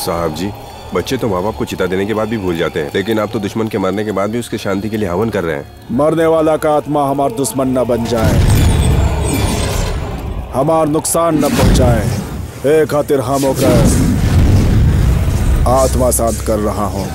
साहब जी, बच्चे तो माँ बाप को चिता देने के बाद भी भूल जाते हैं, लेकिन आप तो दुश्मन के मरने के बाद भी उसके शांति के लिए हवन कर रहे हैं। मरने वाला का आत्मा हमारा दुश्मन न बन जाए, हमार नुकसान न पहुंचाए, ए खातिर हम होकर आत्मा शांत कर रहा हूं।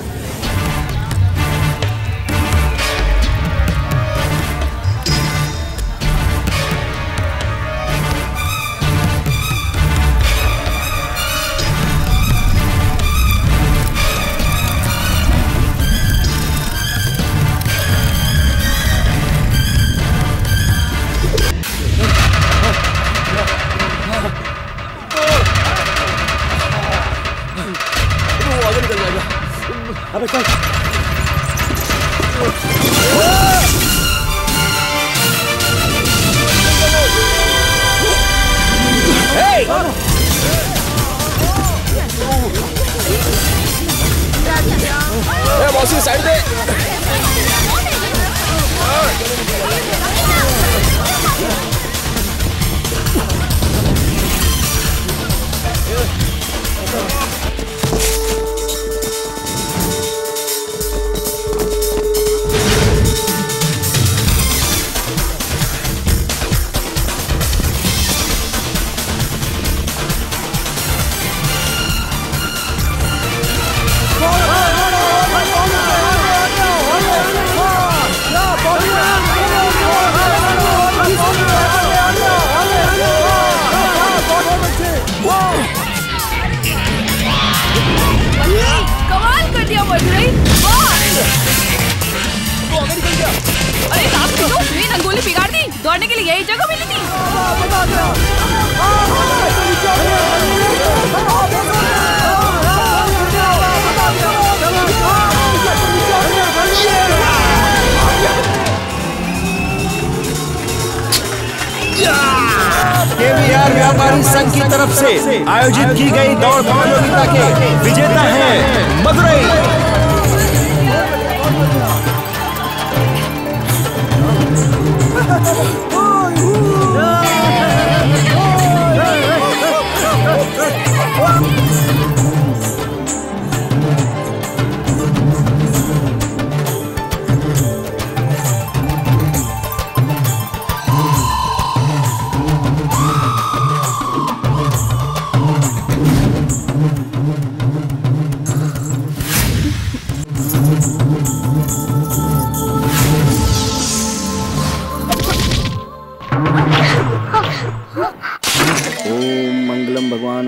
अबे चल। मौसी साइड दे। दौड़ने के लिए यही जगह मिली थी। केवीआर व्यापारी संघ की तरफ से आयोजित की गई दौड़ प्रतियोगिता के विजेता हैं मदुरई।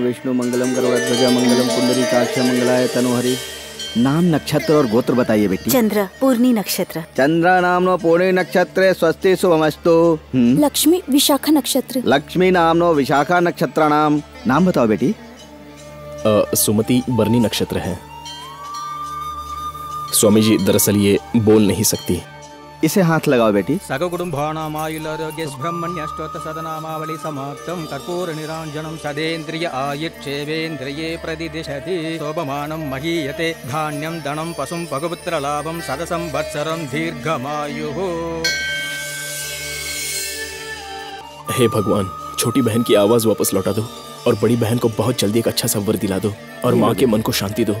विष्णु मंगलम गरुड़ध्वज मंगलम पुंडरीकाक्ष मंगलाय तनुहरि। नाम, नक्षत्र और गोत्र बताइए बेटी। चंद्र पूर्णी नक्षत्र। चंद्र नामनो पूर्णी नक्षत्र स्वस्ति शुभमस्तु। लक्ष्मी विशाखा नक्षत्र। लक्ष्मी नामनो विशाखा नक्षत्र नाम बताओ बेटी। सुमति बरनी नक्षत्र है। स्वामी जी दरअसल ये बोल नहीं सकती। इसे हाथ लगाओ बेटी। ब्रह्मण्यष्टोत्तर सदनामावली समाप्तम कर्पूर निरांजनम सदेन्द्रिय आयुर्चेवेन्द्रिये प्रतिदिशति शोभमानं महीयते धान्यं धनं पशुं भगपुत्र लाभं सदसंवत्सरं दीर्घमायुः। हे भगवान, छोटी बहन की आवाज वापस लौटा दो और बड़ी बहन को बहुत जल्दी एक अच्छा सा वर दिला दो और माँ के मन को शांति दो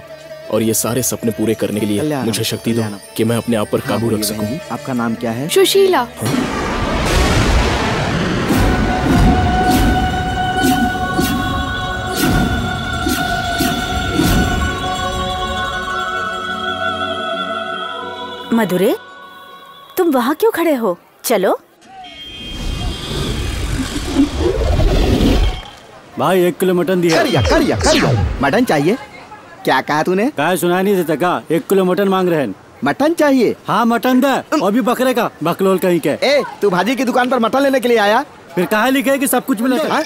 और ये सारे सपने पूरे करने के लिए मुझे शक्ति दो कि मैं अपने आप पर काबू रख सकूं। आपका नाम क्या है? सुशीला। मधुरे, तुम वहाँ क्यों खड़े हो? चलो। भाई 1 किलो मटन दिया। कर मटन चाहिए? क्या कहा तूने? क्या सुना नहीं देता का? 1 किलो मटन मांग रहे हैं। मटन चाहिए? हाँ मटन दे, और भी बकरे का, बकलोल कहीं के। ए, तू भाजी की दुकान पर मटन लेने के लिए आया? फिर कहा लिखे कि सब कुछ मिलेगा?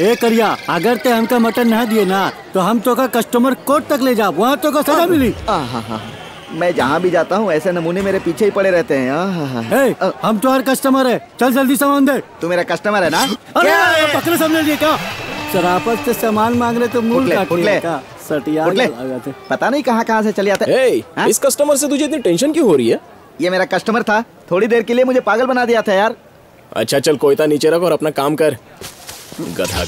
ए करिया, अगर ते हमका मटन नहीं दिए ना तो हम तो का कस्टमर कोर्ट तक ले जा, वहाँ तो का सजा मिली। मैं जहाँ भी जाता हूँ ऐसे नमूने मेरे पीछे ही पड़े रहते हैं। हम तो हर कस्टमर है, चल जल्दी सामान दे। तू मेरा कस्टमर है ना? बकरे समझ लिए क्या? शराफत से सामान मांग रहे तो मुंह काट ले। पता नहीं कहाँ से चले आते। इस कस्टमर से तुझे इतनी टेंशन क्यों हो रही है? ये मेरा कस्टमर था, थोड़ी देर के लिए मुझे पागल बना दिया था यार। अच्छा चल कोयता नीचे रख और अपना काम कर। गधा।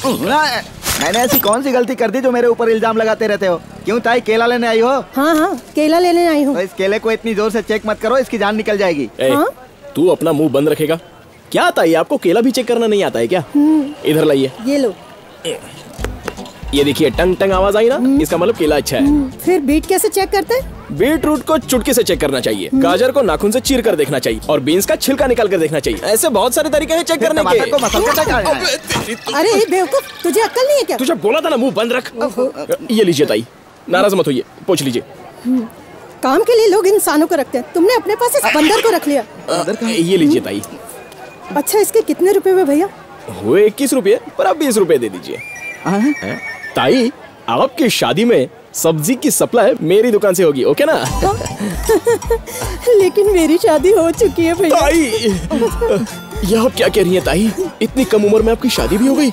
मैंने ऐसी कौन सी गलती कर दी जो मेरे ऊपर इल्जाम लगाते रहते हो? क्यों ताई, केला लेने आई हो? हाँ हाँ, केला लेने आई हूँ। तो इस केले को इतनी जोर से चेक मत करो, इसकी जान निकल जाएगी। हाँ? तू अपना मुंह बंद रखेगा क्या? ताई आपको केला भी चेक करना नहीं आता है क्या? इधर लाइए। ये लो। ये देखिए टंग टंग आवाज आई ना, इसका मतलब केला अच्छा है। फिर बीट कैसे चेक करते हैं? बीट रूट को चुटकी से चेक करना चाहिए, गाजर को नाखून से चीर कर देखना चाहिए और बीन्स का छिलका निकाल कर देखना चाहिए। ऐसे बहुत सारे तरीके हैं चेक करने के। अरे बेवकूफ, तुझे अक्ल नहीं है क्या? तुझे बोला था ना मुंह बंद रख। ये लीजिए ताई, नाराज मत होइए, पूछ लीजिए। काम के लिए लोग इंसानों को रखते हैं, तुमने अपने पास इस बंदर को रख लिया। ये लीजिए ताई। अच्छा, इसके कितने रुपए हुए भैया? हुए 21 रुपये, पर आप 20 रुपये दे दीजिए। ताई आपकी शादी में सब्जी की सप्लाई मेरी दुकान से होगी, ओके ना? लेकिन मेरी शादी हो चुकी है भैया। ताई ये आप क्या कह रही हैं ताई? इतनी कम उम्र में आपकी शादी भी हो गई?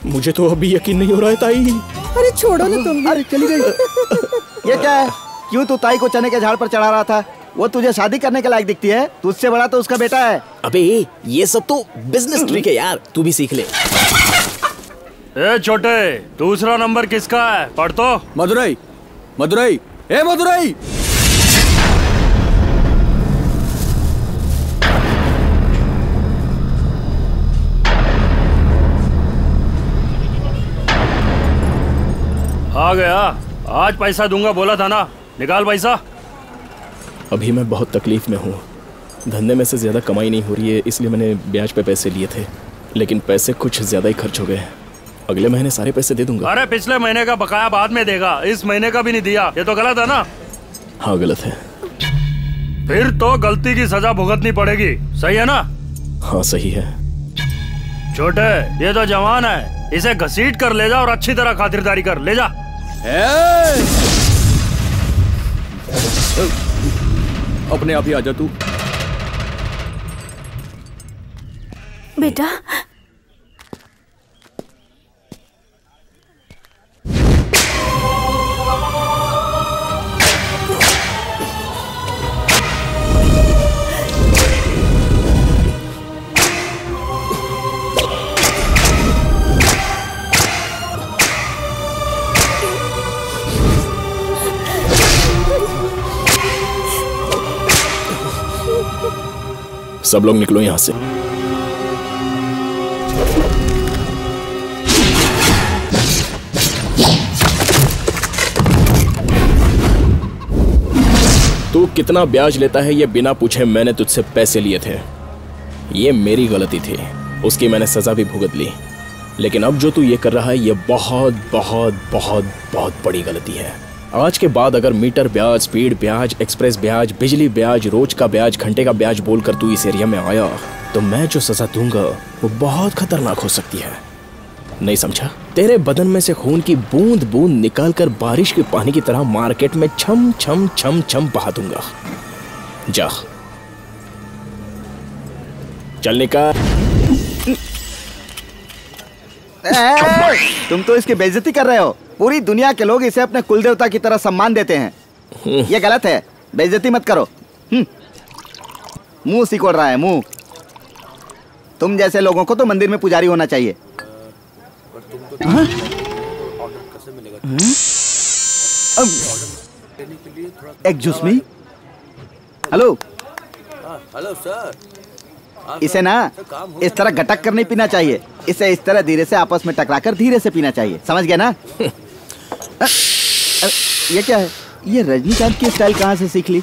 मुझे तो अभी यकीन नहीं हो रहा है ताई। अरे छोड़ो ना तुम। अरे चली गई। ये क्या है? क्यों तू ताई को चने के झाड़ पर चढ़ा रहा था? वो तुझे शादी करने के लायक दिखती है? तुझसे बड़ा तो उसका बेटा है। अबे ये सब तो बिजनेस ट्रिक है यार, तू भी सीख ले। ए छोटे, दूसरा नंबर किसका है? पढ़ तो। मदुरई, मदुरई, ए मदुरई। आ गया। आज पैसा दूंगा बोला था ना, निकाल पैसा। अभी मैं बहुत तकलीफ में हूँ, धंधे में से ज्यादा कमाई नहीं हो रही है, इसलिए मैंने ब्याज पे पैसे लिए थे, लेकिन पैसे कुछ ज्यादा ही खर्च हो गए। अगले महीने सारे पैसे दे दूंगा। अरे पिछले महीने का बकाया बाद में देगा, इस महीने का भी नहीं दिया, ये तो गलत है ना? हाँ गलत है। फिर तो गलती की सजा भुगतनी पड़ेगी, सही है ना? हाँ सही है। छोटे, ये तो जवान है, इसे घसीट कर ले जा और अच्छी तरह खातिरदारी कर, ले जा। अपने आप ही आजा तू। बेटा सब लोग निकलो यहां से। तू कितना ब्याज लेता है ये बिना पूछे मैंने तुझसे पैसे लिए थे, ये मेरी गलती थी, उसकी मैंने सजा भी भुगत ली। लेकिन अब जो तू ये कर रहा है ये बहुत बहुत बहुत बहुत बड़ी गलती है। आज के बाद अगर मीटर ब्याज, स्पीड ब्याज, एक्सप्रेस ब्याज, बिजली ब्याज, रोज का ब्याज, घंटे का ब्याज बोलकर तू इस एरिया में आया तो मैं जो सजा दूंगा वो बहुत खतरनाक हो सकती है। नहीं समझा? तेरे बदन में से खून की बूंद बूंद निकालकर बारिश के पानी की तरह मार्केट में छम छम छम छम बहा दूंगा। जा चल निकाल। तुम तो इसकी बेइज्जती कर रहे हो। पूरी दुनिया के लोग इसे अपने कुलदेवता की तरह सम्मान देते हैं। ये गलत है, बेइज्जती मत करो। मुंह सिकोड़ रहा है, मुंह। तुम जैसे लोगों को तो मंदिर में पुजारी होना चाहिए। Excuse me. Hello hello sir. इसे ना इस तरह गटक कर नहीं पीना चाहिए, इसे इस तरह धीरे से आपस में टकराकर धीरे से पीना चाहिए, समझ गया ना? ये क्या है? ये रजनीकांत की स्टाइल कहाँ से सीख ली?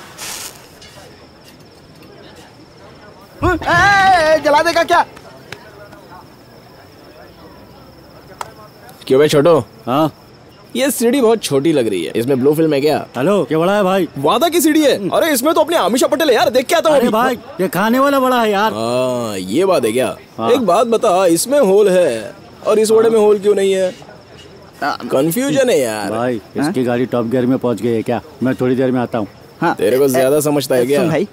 जला देगा क्या? क्यों भाई छोटो? हाँ ये सीढ़ी बहुत छोटी लग रही है, इसमें ब्लू फिल्म है क्या? हेलो, क्या बड़ा है भाई? वादा की सीढ़ी है। अरे इसमें तो अपने आमिषा पटेल है यार, देख क्या था। अरे भाई ये खाने वाला बड़ा है यार। हाँ ये बात है क्या? हाँ। एक बात बता, इसमें होल है और इस वड़े में होल क्यों नहीं है? कंफ्यूजन है यार। भाई इसकी गाड़ी टॉप गियर में पहुंच गई है क्या? मैं थोड़ी देर में आता हूँ। हाँ। तेरे को ज्यादा समझता है क्या? सुन भाई,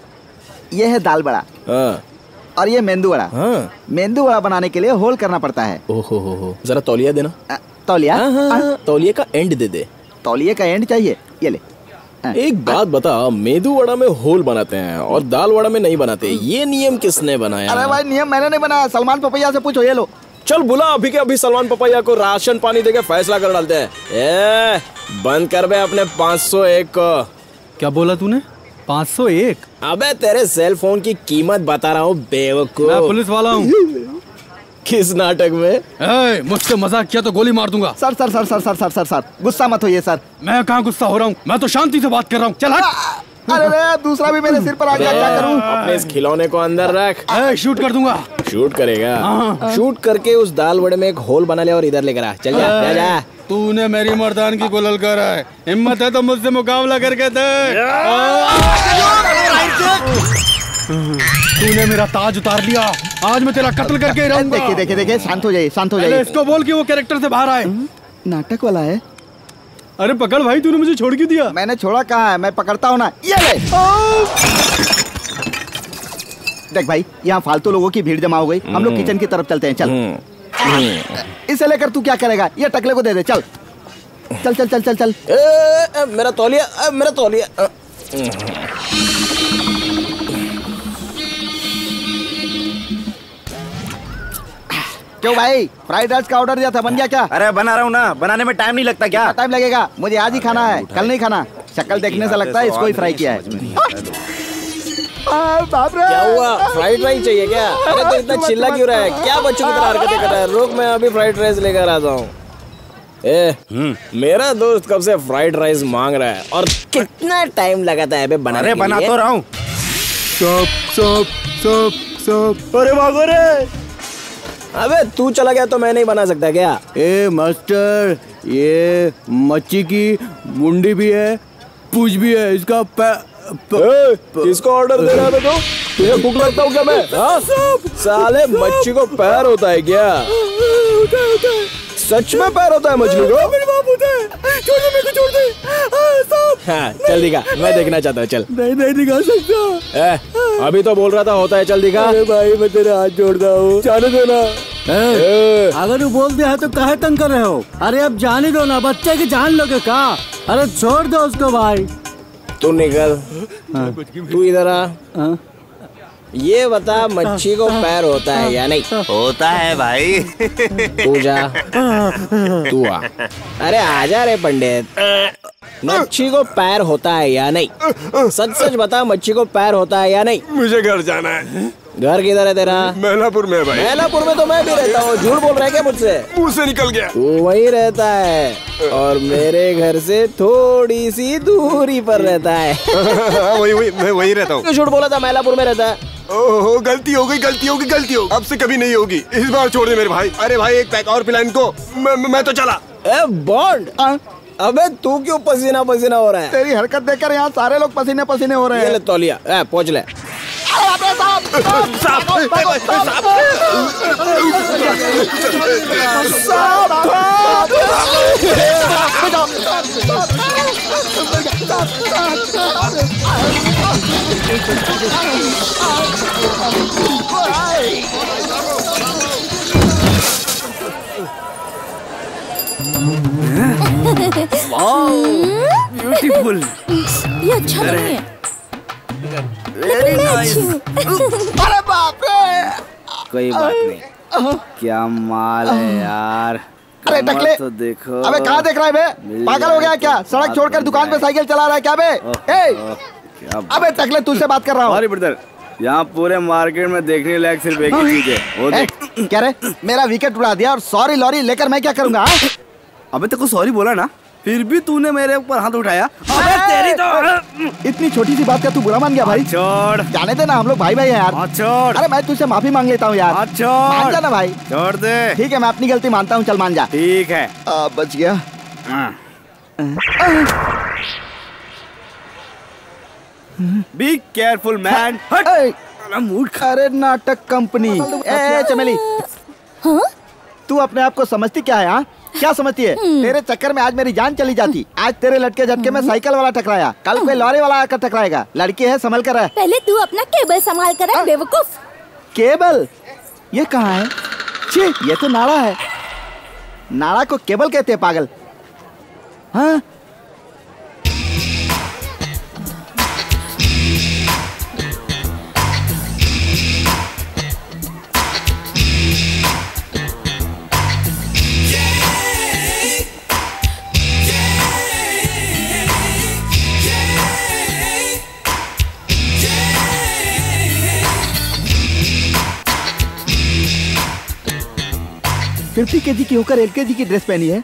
ये है दाल बड़ा। हाँ। और ये मेंदू वड़ा। हाँ। मेंदू वड़ा बनाने के लिए होल करना पड़ता है। ओहो हो, जरा तौलिया देना। तौलिया? तौलिया का एंड दे दे। तौलिया का एंड चाहिए, ये ले। एक बात बता, मेदू वड़ा में होल बनाते हैं और दाल वड़ा में नहीं बनाते, ये नियम किसने बनाया? अरे भाई नियम मैंने नहीं बनाया, सलमान पपैया से पूछो। ये लो। चल बुला अभी के अभी सलमान पपैया को राशन पानी देके फैसला कर डालते हैं। ए, बंद कर बे अपने 501 को। क्या बोला तूने? 501? अबे तेरे सेल फोन की कीमत बता रहा हूँ बेवकूफ। मैं पुलिस वाला हूँ। किस नाटक में? मुझसे मजाक किया तो गोली मार दूंगा। Sir sir sir sir sir sir sir sir गुस्सा मत होइए सर। मैं कहाँ गुस्सा हो रहा हूँ, मैं तो शांति से बात कर रहा हूँ। चल हट। अरे दूसरा भी मेरे सिर पर आ गया, क्या करूं? अपने इस खिलौने को अंदर रख। शूट कर दूंगा। शूट करेगा? शूट करके उस दाल बड़े में एक होल बना ले और इधर लेकर आ। चल जा जा। तूने मेरी मर्दान की गुलल कर रहा है, हिम्मत है तो मुझसे मुकाबला करके दे। तूने मेरा ताज उतार लिया, आज मैं तेरा कत्ल करके रहूंगा। देखिए देखिए देखिए, शांत हो जाइए, शांत हो जाइए। इसको बोल कि वो कैरेक्टर से बाहर आए। नाटक वाला है। अरे पकड़ भाई, तूने मुझे छोड़ क्यों दिया? मैंने छोड़ा कहाँ है, मैं पकड़ता हूँ ना। ये ले। देख भाई, यहाँ फालतू लोगों की भीड़ जमा हो गई, हम लोग किचन की तरफ चलते हैं। चल। इसे लेकर तू क्या करेगा? ये टकले को दे दे। चल चल चल चल चल चल। मेरा तौलिया, मेरा तौलिया। क्यों भाई, फ्राइड राइस का ऑर्डर दिया था, बन गया क्या? अरे बना रहा हूँ ना, बनाने में टाइम नहीं लगता क्या? टाइम लगेगा, मुझे आज ही खाना है, कल नहीं खाना। शक्ल देखने से लगता है इसको ही फ्राई किया है। बाप रे, क्या हुआ? फ्राइड राइस चाहिए क्या? अरे तो इतना चिल्ला क्यों रहा है? क्या बच्चों की तरह हरकतें कर रहा है? रुक, मैं अभी फ्राइड राइस लेकर आता हूँ। मेरा दोस्त कब से फ्राइड राइस मांग रहा है और कितना टाइम लगाता है बनाने के लिए? बना तो रहा हूँ। अरे भागो रे। अबे तू चला गया तो मैं नहीं बना सकता क्या? ए मास्टर, ये मच्छी की मुंडी भी है, पूंछ भी है, इसका किसको ऑर्डर दे रहा है तो? तुझे भूख लगता हूँ क्या मैं? साले मच्छी को पैर होता है क्या? सच में पैर होता है मछली को? हाँ, चल दिखा, मैं देखना चाहता हूँ। चल। नहीं दिखा सकता। अभी तो बोल रहा था होता है, चल दिखा। अरे भाई मैं तेरे हाथ जोड़ता हूँ, जाने दो ना। अगर तू बोल दिया है तो काहे तंग कर रहे हो? अरे अब जाने दो ना, बच्चे की जान लोगे का? अरे छोड़ दो उसको भाई। तू निकल। तू इधर आ। ये बता, मच्छी को पैर होता है या नहीं? होता है भाई। तू जा, तू आ। अरे आजा रे पंडित, मच्छी को पैर होता है या नहीं? सच सच बता, मच्छी को पैर होता है या नहीं? मुझे घर जाना है। घर किधर है तेरा? मैलापुर में भाई। मैलापुर में तो मैं भी रहता हूँ। झूठ बोल रहा है क्या मुझसे? मुंह से निकल गया। तू वहीं रहता है और मेरे घर से थोड़ी सी दूरी पर रहता है। वही मैं वहीं रहता हूँ। झूठ बोला था, मैलापुर में रहता है। ओहो, गलती हो गई। अब से कभी नहीं होगी, इस बार छोड़ दे मेरे भाई। अरे भाई एक पैक और पिला इनको, मैं तो चला। बॉन्ड, अबे तू क्यों पसीना पसीना हो रहा है? तेरी हरकत देखकर यहाँ सारे लोग पसीने पसीने हो रहे हैं। ये ले तौलिया, पहुँच ले। ब्यूटीफुल। ये अच्छा नहीं है। Very nice. अरे बाप रे। कोई बात नहीं, क्या माल है यार। अरे टकले, तो देखो। अबे कहाँ देख रहा है बे? पागल हो गया क्या? सड़क छोड़कर दुकान पे साइकिल चला रहा है क्या बे? अबे टकले, तुझसे बात कर रहा हूँ। सॉरी ब्रदर, यहाँ पूरे मार्केट में देखने लायक सिर्फ एक ही चीज है, वो देख। क्या रे, मेरा विकेट उड़ा दिया और सॉरी लॉरी लेकर मैं क्या करूँगा? अबे तेरे को सॉरी बोला ना, फिर भी तूने मेरे ऊपर हाथ उठाया। अबे तेरी तो इतनी छोटी सी बात का तू बुरा मान गया भाई? छोड़, जाने दे ना, हम लोग भाई भाई हैं यार। छोड़। अरे मैं तुझसे माफी मांग लेता हूँ यार। छोड़, मान जा ना भाई। छोड़ दे। ठीक है, मैं अपनी गलती मानता हूँ, चल मान जा। ठीक है, बच गया। Be careful man. अरे नाटक कंपनी। चमेली, तू अपने आप को समझती क्या है? हाँ, क्या समझती है? तेरे चक्कर में आज मेरी जान चली जाती। आज तेरे लटके झटके में साइकिल वाला टकराया, कल कोई लॉरी वाला आकर टकराएगा। लड़की है, संभल कर है। पहले तू अपना केबल संभाल कर रख बेवकूफ। केबल? ये कहाँ है? छी, ये तो नाड़ा है। नाड़ा को केबल कहते हैं पागल। हाँ, फिर PKG की होकर LKG की ड्रेस पहनी है।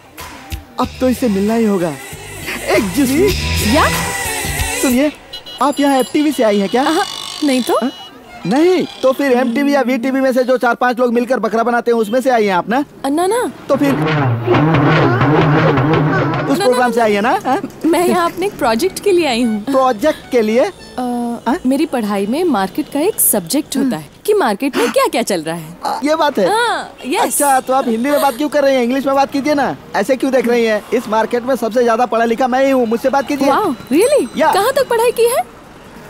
अब तो इससे मिलना ही होगा। या? सुनिए, आप यहाँ FTV से आई हैं क्या? नहीं तो। नहीं तो फिर MTV या VTV में से जो 4-5 लोग मिलकर बकरा बनाते हैं उसमें से आई हैं आप ना? ना। तो फिर उस प्रोग्राम से आई है ना? मैं यहाँ अपने एक प्रोजेक्ट के लिए आई हूँ। प्रोजेक्ट के लिए? मेरी पढ़ाई में मार्केट का एक सब्जेक्ट होता है कि मार्केट में क्या क्या चल रहा है। ये बात है। यस। अच्छा, तो आप हिंदी में बात क्यों कर रही हैं? इंग्लिश में बात कीजिए ना। ऐसे क्यों देख रही हैं? इस मार्केट में सबसे ज्यादा पढ़ा लिखा मैं ही हूँ, मुझसे बात कीजिए। रियली? कहाँ तक पढ़ाई की है?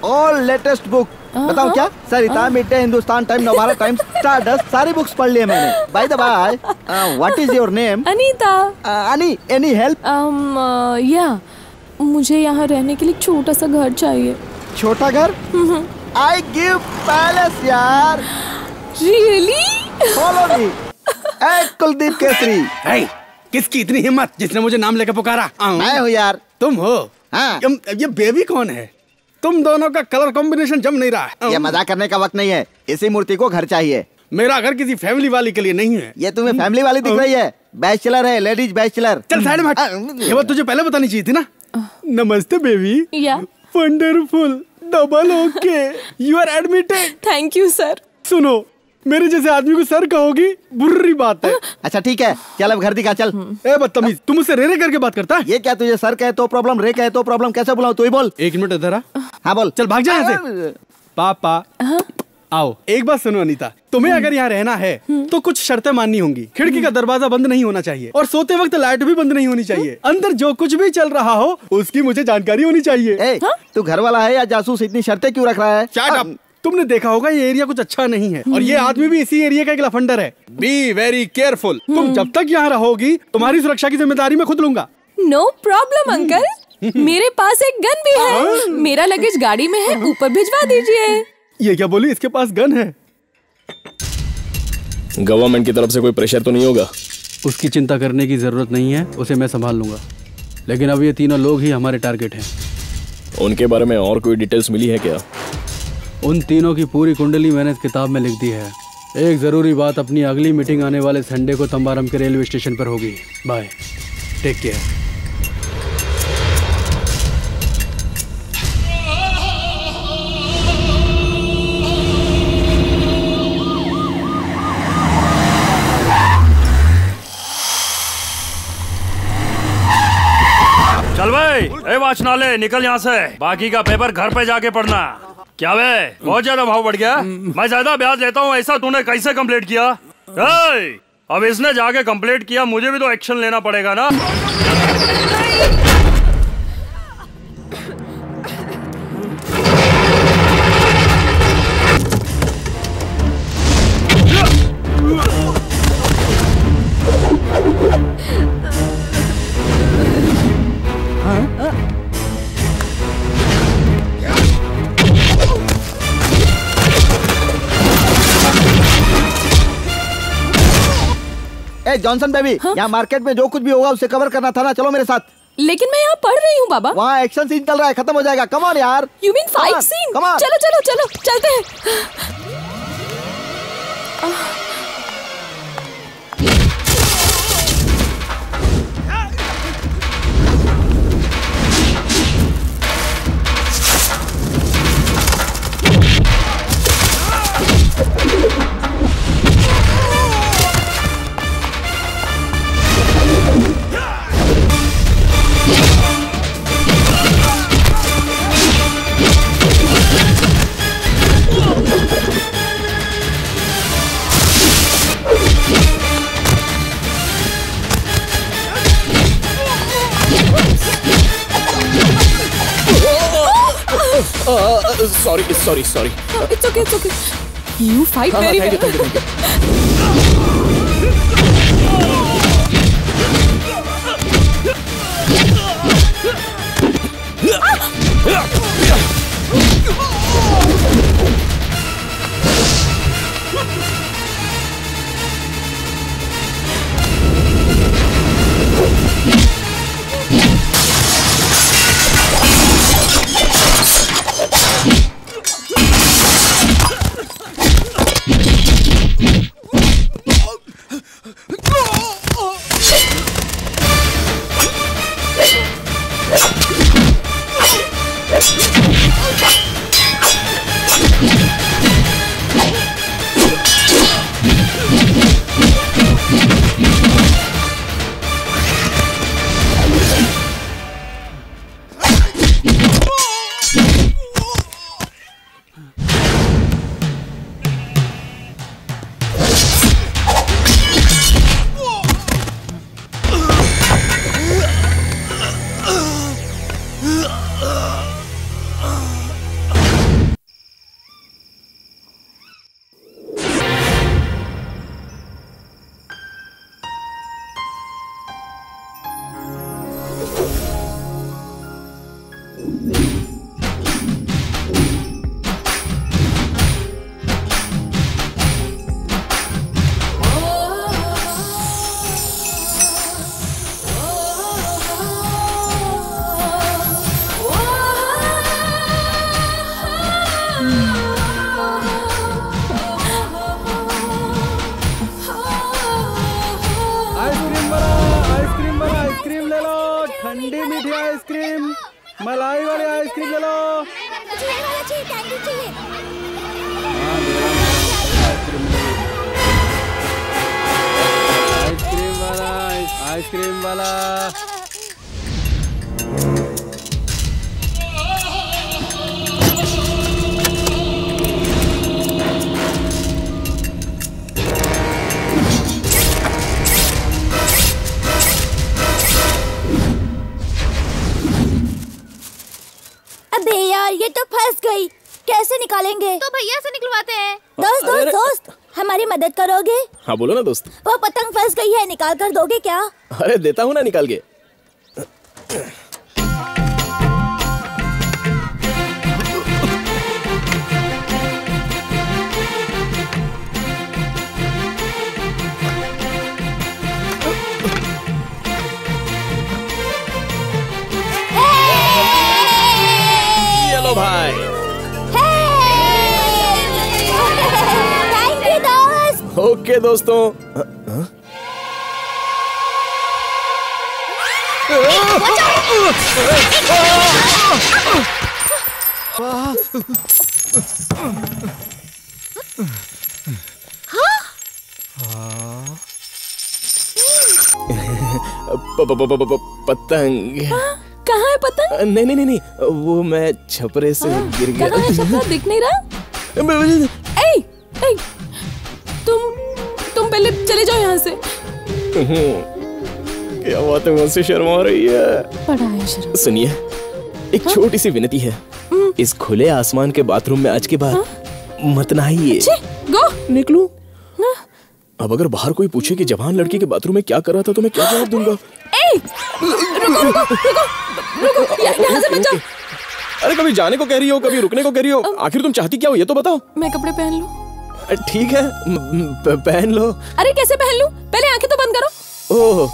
All latest book. बताऊँ क्या? Sarita, mid day, Hindustan time, Navbharat Times, Stardust, सारी बुक्स पढ़ ली है मैंने। By the by, what is your name? Anita. Ani, any help? या मुझे यहाँ रहने के लिए छोटा सा घर चाहिए। छोटा घर? आई गिव पैलेस यार। Really? Follow me. Kuldeep Kesari. किसकी इतनी हिम्मत जिसने मुझे नाम लेकर पुकारा? मैं हूँ यार। तुम हो? हाँ। ये बेबी कौन है? तुम दोनों का कलर कॉम्बिनेशन जम नहीं रहा है। ये मजाक करने का वक्त नहीं है। इसी मूर्ति को घर चाहिए। मेरा घर किसी फैमिली वाली के लिए नहीं है। ये तुम्हें फैमिली वाली दिख रही है? बैचलर है, लेडीज बैचलर। चल साइड में हट। ये बात तुझे पहले बतानी चाहिए थी ना। नमस्ते बेबी। या wonderful, double okay, you are admitted. Thank you sir. सुनो, मेरे जैसे आदमी को सर कहोगी बुरी बात है। अच्छा ठीक है, चल अब घर दिखा चल। ए बदतमीज, तुम मुझसे रे रे करके बात करता है? ये क्या तुझे सर कहे तो प्रॉब्लम, रे कहे तो प्रॉब्लम, कैसे बुलाऊं? तू ही बोल। 1 मिनट इधर आ। हाँ बोल। चल भाग जा यहाँ से। पापा आओ। एक बात सुनो अनीता, तुम्हें अगर यहाँ रहना है तो कुछ शर्तें माननी होंगी। खिड़की का दरवाजा बंद नहीं होना चाहिए और सोते वक्त लाइट भी बंद नहीं होनी चाहिए। अंदर जो कुछ भी चल रहा हो उसकी मुझे जानकारी होनी चाहिए। तू घर वाला है या जासूस? इतनी शर्तें क्यों रख रहा है? Shut up. तुमने देखा होगा ये एरिया कुछ अच्छा नहीं है और ये आदमी भी इसी एरिया का एक लफंडर है। Be very careful. तुम जब तक यहाँ रहोगी तुम्हारी सुरक्षा की जिम्मेदारी मैं खुद लूंगा। नो प्रॉब्लम अंकल, मेरे पास एक गन भी है। मेरा लगेज गाड़ी में है, ऊपर भिजवा दीजिए। ये क्या बोली? इसके पास गन है? गवर्नमेंट की तरफ से कोई प्रेशर तो नहीं होगा? उसकी चिंता करने की जरूरत नहीं है, उसे मैं संभाल लूंगा। लेकिन अब ये तीनों लोग ही हमारे टारगेट हैं। उनके बारे में और कोई डिटेल्स मिली है क्या? उन तीनों की पूरी कुंडली मैंने इस किताब में लिख दी है। एक जरूरी बात, अपनी अगली मीटिंग आने वाले संडे को तंबारम के रेलवे स्टेशन पर होगी। Bye, take care. चल भाई, ए वाचनालय निकल यहाँ से। बाकी का पेपर घर पे जाके पढ़ना। क्या वे बहुत ज्यादा भाव बढ़ गया? मैं ज्यादा ब्याज लेता हूँ, ऐसा तूने कैसे कंप्लीट किया? अब इसने जाके कंप्लीट किया, मुझे भी तो एक्शन लेना पड़ेगा ना। जॉनसन बेबी, यहाँ मार्केट में जो कुछ भी होगा उसे कवर करना था ना। चलो मेरे साथ। लेकिन मैं यहाँ पढ़ रही हूँ बाबा। वहाँ एक्शन सीन चल रहा है, खत्म हो जाएगा। कम ऑन यार। You mean fight scene? चलो चलो चलो चलते हैं। Sorry. It's okay. You fight very well. Thank you. ठंडी मीठी आइसक्रीम, मलाई वाली आइसक्रीम ले लो। आइसक्रीम वाला। अबे यार ये तो फंस गई, कैसे निकालेंगे? तो भैया से निकलवाते हैं। दोस्त हमारी मदद करोगे? हाँ बोलो ना दोस्त। वो पतंग फंस गई है, निकाल कर दोगे क्या? अरे देता हूँ ना निकाल के। चलो भाई। थैंक यू दोस्त। ओके दोस्तों। पतंग कहाँ है पतंग? नहीं, वो मैं छपरे से गिर गया। कहाँ है छपरा? दिख नहीं रहा। ए, तुम पहले चले जाओ यहाँ से। क्या बात है, मुझसे शर्मा रही है। बड़ा है शर्म। सुनिए, एक छोटी सी विनती है। इस खुले आसमान के बाथरूम में आज के बाद मत नहाइए। गो निकलूं। अब अगर बाहर कोई पूछे कि जवान लड़की के बाथरूम में क्या कर रहा था तो मैं क्या जवाब दूंगा? रुको, यहाँ से मत जाओ। अरे कभी जाने को कह रही हो, कभी रुकने को कह रही हो, आखिर तुम चाहती क्या हो ये तो बताओ। मैं कपड़े पहन लूं? ठीक है, पहन लो। अरे कैसे पहन लूं? पहले आंखें तो बंद करो। ओह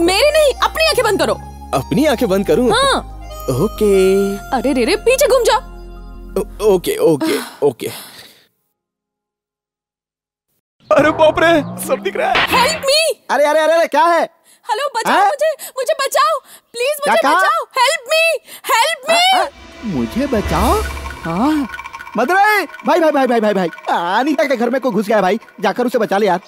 मेरी नहीं, अपनी आंखें बंद करो। अपनी आंखें बंद करूं? हाँ। ओके। अरे रे पीछे घूम जाओ। ओके। अरे बाप रे, सब दिख रहा है। Help me. अरे क्या है? हेलो बचाओ मुझे बचाओ प्लीज, मुझे बचाओ। Help me. मुझे बचाओ? हाँ मदुरई भाई अनीता के घर में कोई घुस गया भाई, जाकर उसे बचा ले यार।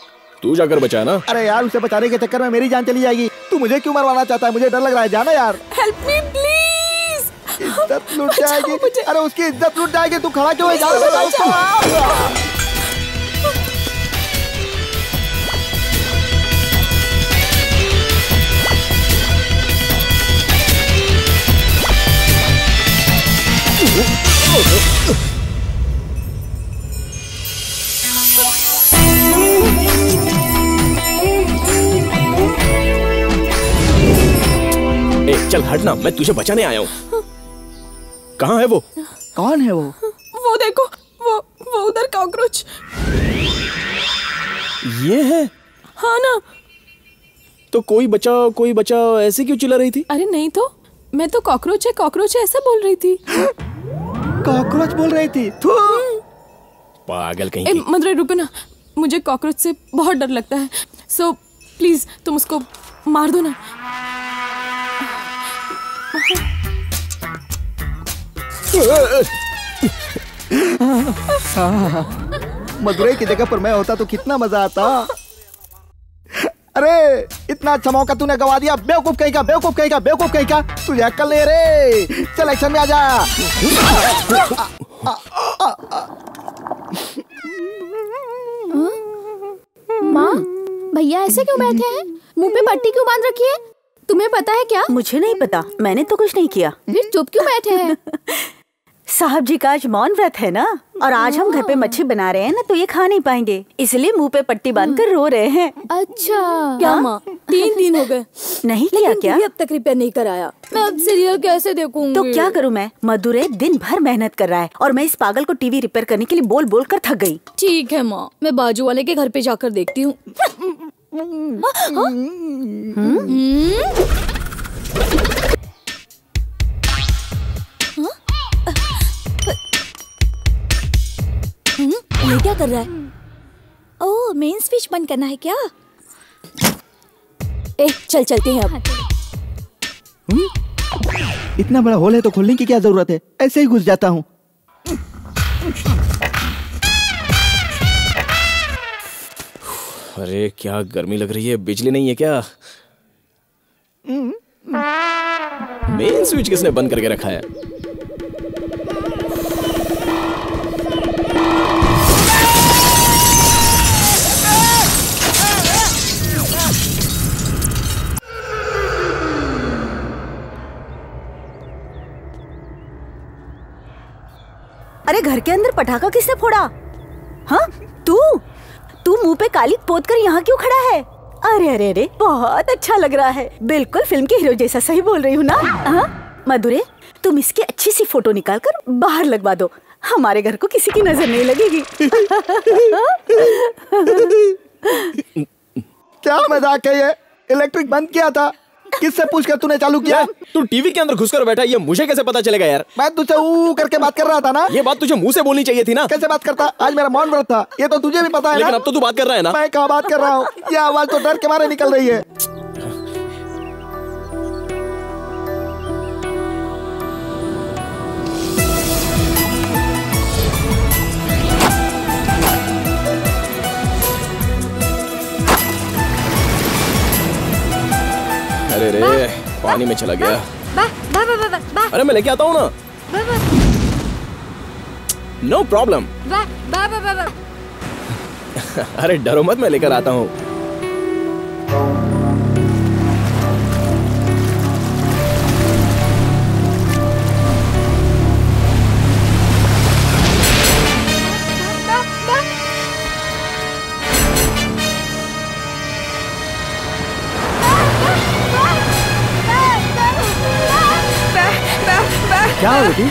तू जाकर बचा ना। अरे यार उसे बचाने के चक्कर में मेरी जान चली जाएगी। तू मुझे क्यों मरवाना चाहता है? मुझे डर लग रहा है, जाना यार। Help me please. इज्जत लूट जाएगी। अरे उसकी इज्जत लूट जाएगी। तू खड़ा क्यों है? जाओ। चल हटना, मैं तुझे बचाने आया हूँ। कहाँ है वो? कौन है वो? वो देखो, वो उधर कॉकरोच। ये है? हाँ ना। तो कोई बचाओ ऐसे क्यों चिल्ला रही थी? अरे नहीं तो, मैं तो कॉकरोच है ऐसा बोल रही थी। कॉकरोच बोल रही थी? पागल कहीं। मदुरई रुको ना, मुझे कॉकरोच से बहुत डर लगता है। सो प्लीज तुम उसको मार दो ना। मदुरई की जगह पर मैं होता तो कितना मजा आता। अरे इतना अच्छा मौका तूने गवा दिया। बेवकूफ कहीं का। तुझे अक्ल नहीं रे। चल एक्शन में आ जा। माँ, भैया ऐसे क्यों बैठे हैं? मुंह पे पट्टी क्यों बांध रखी है? तुम्हें पता है क्या? मुझे नहीं पता, मैंने तो कुछ नहीं किया। फिर चुप क्यों बैठे हैं? साहब जी का आज मौन व्रत है ना, और आज हम घर पे मच्छी बना रहे हैं ना, तो ये खा नहीं पाएंगे, इसलिए मुंह पे पट्टी बांधकर रो रहे हैं। अच्छा क्या माँ? 3 दिन हो गए नहीं किया क्या? अब तक रिपेयर नहीं कराया। मैं अब सीरियल कैसे देखूंगी? तो क्या करूँ मैं? मदुरई दिन भर मेहनत कर रहा है और मैं इस पागल को टीवी रिपेयर करने के लिए बोल बोल कर थक गई। ठीक है माँ, मैं बाजू वाले के घर पे जाकर देखती हूँ। ये क्या कर रहा है? ओह, मेन स्विच बंद करना है क्या? चल चलते हैं अब। इतना बड़ा होल है तो खोलने की क्या जरूरत है, ऐसे ही घुस जाता हूँ। अरे क्या गर्मी लग रही है, बिजली नहीं है क्या? मेन स्विच किसने बंद करके रखा है? अरे घर के अंदर पटाखा किसने फोड़ा? हाँ तू मुंह पे काली पोत कर यहाँ क्यों खड़ा है? अरे अरे अरे बहुत अच्छा लग रहा है, बिल्कुल फिल्म के हीरो जैसा। सही बोल रही हूँ ना? हाँ मधुरे, तुम इसकी अच्छी सी फोटो निकाल कर बाहर लगवा दो, हमारे घर को किसी की नजर नहीं लगेगी। क्या मजाक है ये? इलेक्ट्रिक बंद किया था, किससे पूछकर तूने चालू किया? तू टीवी के अंदर घुसकर बैठा, ये मुझे कैसे पता चलेगा यार? मैं तुझसे ऊ करके बात कर रहा था ना। ये बात तुझे मुंह से बोलनी चाहिए थी ना। कैसे बात करता? आज मेरा मौन व्रत था, ये तो तुझे भी पता है। लेकिन अब तो तू बात कर रहा है ना। मैं कहाँ बात कर रहा हूँ, ये आवाज तो डर के मारे निकल रही है। अरे रे पानी में चला गया। अरे मैं लेके आता हूँ ना। No problem. अरे डरो मत, मैं लेकर आता हूँ। क्या हो बेटी?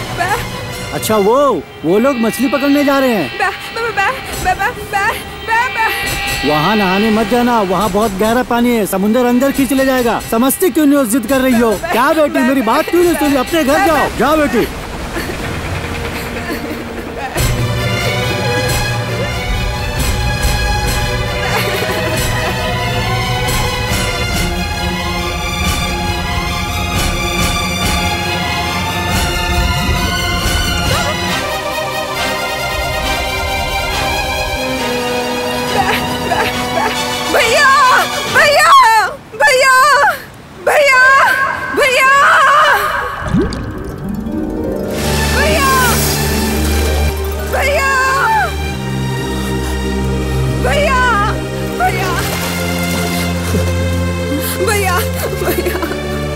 अच्छा वो लोग मछली पकड़ने जा रहे हैं। वहाँ नहाने मत जाना, वहाँ बहुत गहरा पानी है, समुंदर अंदर खींच ले जाएगा। समझती क्यों नहीं, जिद कर रही हो? क्या बेटी मेरी बात क्यों नहीं सुनी? अपने घर जाओ, जाओ बेटी।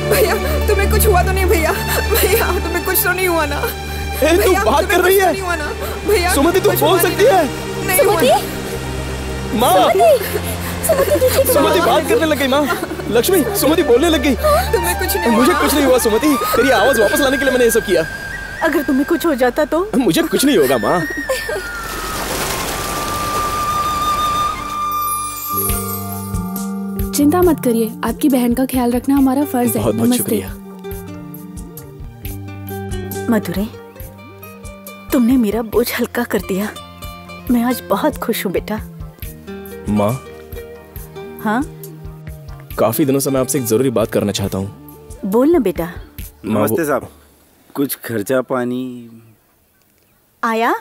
भैया तुम्हें कुछ हुआ तो नहीं? भैया भैया तुम्हें कुछ तो नहीं हुआ ना? तू बात कर रही है? भैया सुमति तू बोल सकती है? सुमति माँ, सुमति बात करने लग गई। माँ लक्ष्मी, सुमति बोलने लग गई। तुम्हें कुछ नहीं? मुझे कुछ नहीं हुआ सुमति, तेरी आवाज वापस लाने के लिए मैंने ये सब किया। अगर तुम्हें कुछ हो जाता तो? मुझे कुछ नहीं होगा माँ। चिंता मत करिए, आपकी बहन का ख्याल रखना हमारा फर्ज है। बहुत बहुत शुक्रिया। मधुरे, तुमने मेरा बोझ हल्का कर दिया, मैं आज बहुत खुश हूँ बेटा। माँ। हाँ? काफी दिनों से मैं आपसे एक जरूरी बात करना चाहता हूँ। बोल ना बेटा। नमस्ते साहब, कुछ खर्चा पानी? आया?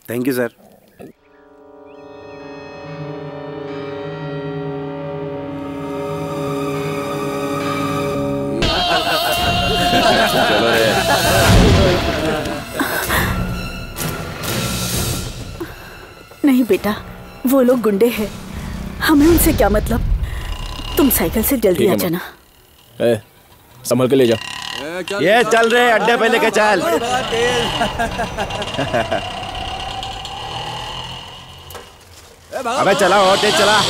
Thank you sir. चलो रे। नहीं बेटा, वो लोग गुंडे हैं, हमें उनसे क्या मतलब। तुम साइकिल से जल्दी आ जाना। संभल के ले जाओ। ये चल रहे अड्डे पे लेके चल। अबे चला, और तेज चला।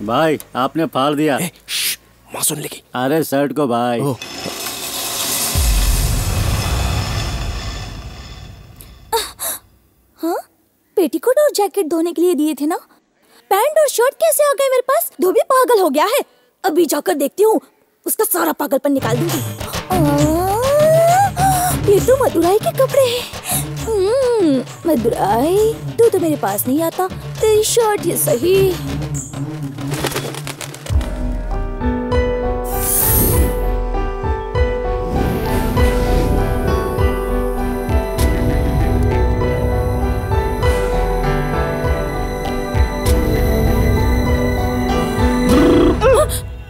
भाई आपने फाड़ दिया। माँ सुन लेगी। अरे शर्ट को भाई। हाँ, पेटीकोट और जैकेट धोने के लिए दिए थे ना? पैंट और शर्ट कैसे आ गए मेरे पास? धोबी पागल हो गया है। अभी जाकर देखती हूँ, उसका सारा पागलपन निकाल दूंगी। ये तो मदुराई के कपड़े हैं। मदुराई, तू तो मेरे पास नहीं आता। तेरी शर्ट ये सही।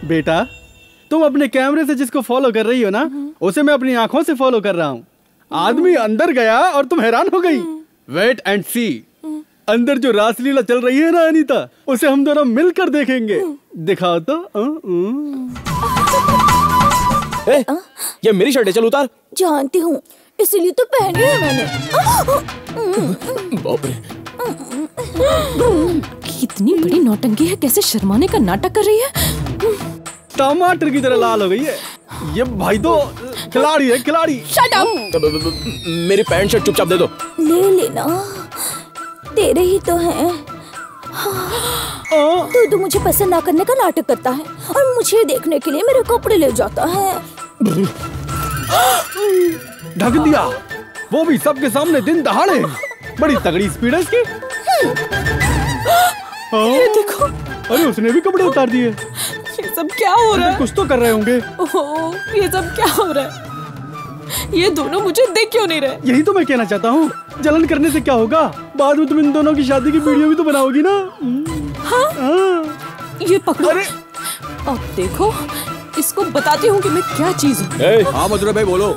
बेटा, तुम अपने कैमरे से जिसको फॉलो कर रही हो ना, उसे मैं अपनी आंखों से फॉलो कर रहा हूँ। आदमी अंदर गया और तुम हैरान हो गई। वेट एंड सी। अंदर जो रासलीला चल रही है ना अनीता, उसे हम दोनों मिलकर देखेंगे। दिखाओ तो। ये मेरी शर्ट है, चल उतार। जानती हूँ, इसीलिए तो पहनी है मैंने। बाप रे। कितनी बड़ी नौटंकी है, कैसे शर्माने का नाटक कर रही है। टमाटर की तरह लाल हो गई है। ये भाई तो खिलाड़ी है, खिलाड़ी। Shut up. मेरी पैंट शर्ट चुपचाप दे दो। ले लेना, तेरे ही तो हैं। तू मुझे पसंद ना करने का नाटक करता है और मुझे देखने के लिए मेरे कपड़े ले जाता है। ढक दिया, वो भी सबके सामने दिन दहाड़े। बड़ी तगड़ी स्पीड है इसकी। ये देखो। अरे उसने भी कपड़े उतार दिए। ये सब क्या हो रहा है? कुछ तो कर रहे होंगे। ओह, ये सब क्या हो रहा है? ये दोनों मुझे देख क्यों नहीं रहे? यही तो मैं कहना चाहता हूँ। जलन करने से क्या होगा? बाद में तुम इन दोनों की शादी की वीडियो भी तो बनाओगी ना। हाँ? ये पकड़ो। अरे अब देखो, इसको बताती हूँ कि मैं क्या चीज हूँ। हाँ मधुरा भाई बोलो।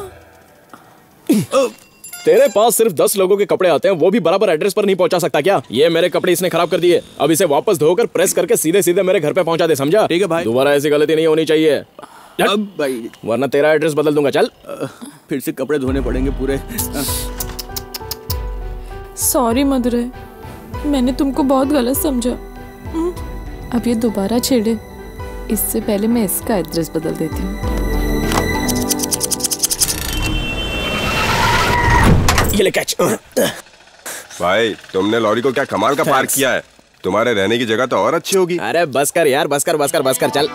तेरे पास सिर्फ 10 लोगों के कपड़े आते हैं, वो भी बराबर एड्रेस पर नहीं पहुंचा सकता क्या? ये मेरे कपड़े इसने खराब कर दिए। अब इसे वापस धोकर प्रेस करके सीधे सीधे मेरे घर पे पहुंचा दे, समझा? ठीक है भाई। दोबारा ऐसी गलती नहीं होनी चाहिए। अब भाई, वरना तेरा एड्रेस बदल दूंगा। चल। फिर से कपड़े धोने पड़ेंगे पूरे। सॉरी मधुरे, मैंने तुमको बहुत गलत समझा। अब ये दोबारा छेड़े, इससे पहले मैं इसका एड्रेस बदल देती हूँ। ये ले कैच। भाई तुमने लॉरी को क्या कमाल का पार्क किया है। तुम्हारे रहने की जगह तो और अच्छी होगी। अरे बस कर यार, बस कर बस कर बस कर, चल।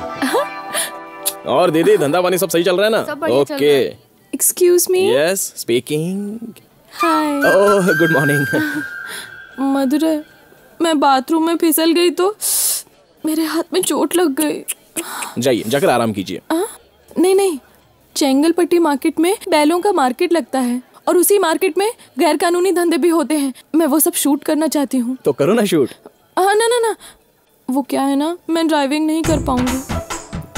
और दीदी, धंधा पानी सब सही चल रहा है ना? Okay. Excuse me. Yes, speaking. Hi. Oh, good morning. मधुरे, मैं बाथरूम में फिसल गई तो मेरे हाथ में चोट लग गई। जाइए, जाकर आराम कीजिए। नहीं नहीं, चेंगलपट्टी मार्केट में बैलों का मार्केट लगता है और उसी मार्केट में गैर कानूनी धंधे भी होते हैं। मैं वो सब शूट करना चाहती हूँ। तो करो ना शूट। हाँ ना ना ना, वो क्या है ना, मैं ड्राइविंग नहीं कर पाऊंगी।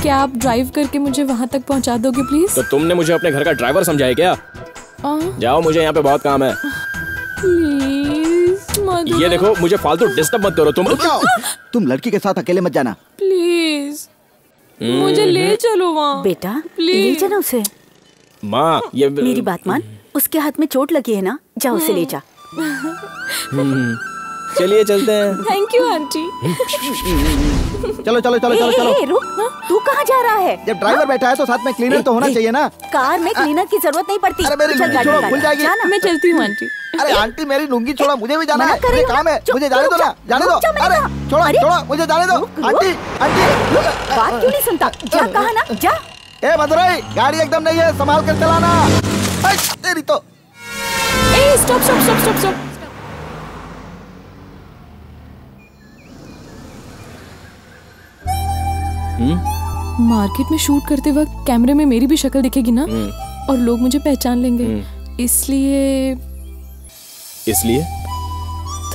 क्या आप ड्राइव करके मुझे वहाँ तक पहुँचा दोगे प्लीज? तो तुमने मुझे अपने घर का ड्राइवर समझा है क्या? जाओ, मुझे यहाँ पे बहुत काम है। प्लीज मधुरा। ये देखो, मुझे फालतू डिस्टर्ब मत करो तुम। तुम लड़की के साथ अकेले मत जाना। प्लीज मुझे ले चलो वहाँ। बेटा ले चलो उसे। माँ, ये मेरी बात मान, उसके हाथ में चोट लगी है ना, जा उसे ले जा। चलिए चलते हैं। Thank you aunty. चलो चलो चलो चलो चलो। रुक, तू कहाँ जा रहा है? जब ड्राइवर बैठा है तो साथ में क्लीनर तो होना चाहिए ना। कार में क्लीनर की जरूरत नहीं पड़ती। अरे मेरी लुंगी छोड़ो, भूल जाएगी। मैं चलती हूँ आंटी। अरे आंटी, मेरी लुंगी छोड़ो, मुझे भी जाना है। मुझे काम है, मुझे जाने दो ना, जाने दो। अरे छोड़ो छोड़ो, मुझे जाने दो। आंटी आंटी, बात क्यों नहीं सुनता? जा, कहा ना, जा। ए मधुराई, गाड़ी एकदम नहीं है, संभाल कर चलाना। तेरी तो। ए stop stop stop stop stop. Market में शूट करते वक्त कैमरे में मेरी भी शक्ल दिखेगी ना, और लोग मुझे पहचान लेंगे। इसलिए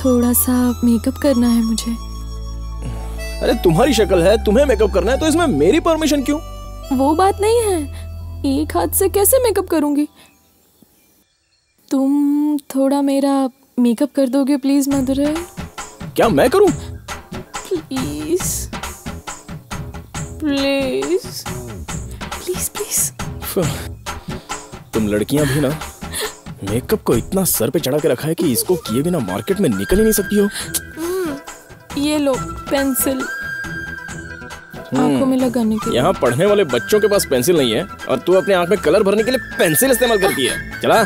थोड़ा सा मेकअप करना है मुझे। अरे तुम्हारी शक्ल है, तुम्हें मेकअप करना है, तो इसमें मेरी परमिशन क्यों? वो बात नहीं है, एक हाथ से कैसे मेकअप करूंगी? तुम थोड़ा मेरा मेकअप कर दोगे प्लीज मधुरे? क्या मैं करूं? Please please please please. तुम लड़कियां भी ना मेकअप को इतना सर पे चढ़ा के रखा है कि इसको किए बिना मार्केट में निकल ही नहीं सकती हो। ये लो पेंसिल। आंखों में लगाने के लिए। यहाँ पढ़ने वाले बच्चों के पास पेंसिल नहीं है और तू अपने आंख में कलर भरने के लिए पेंसिल इस्तेमाल करती है। चला।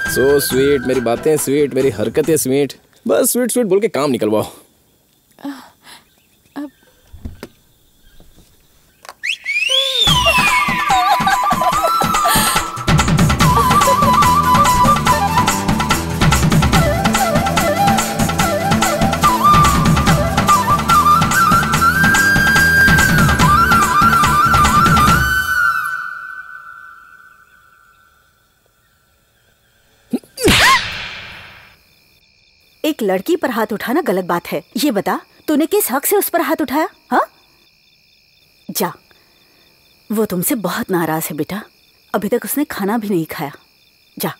सो स्वीट, मेरी बातें स्वीट, मेरी हरकतें स्वीट, बस स्वीट स्वीट बोल के काम निकलवाओ। एक लड़की पर हाथ उठाना गलत बात है। ये बता, तूने किस हक से उस पर हाथ उठाया? हाँ, जा, वो तुमसे बहुत नाराज है बेटा। अभी तक उसने खाना भी नहीं खाया। जा,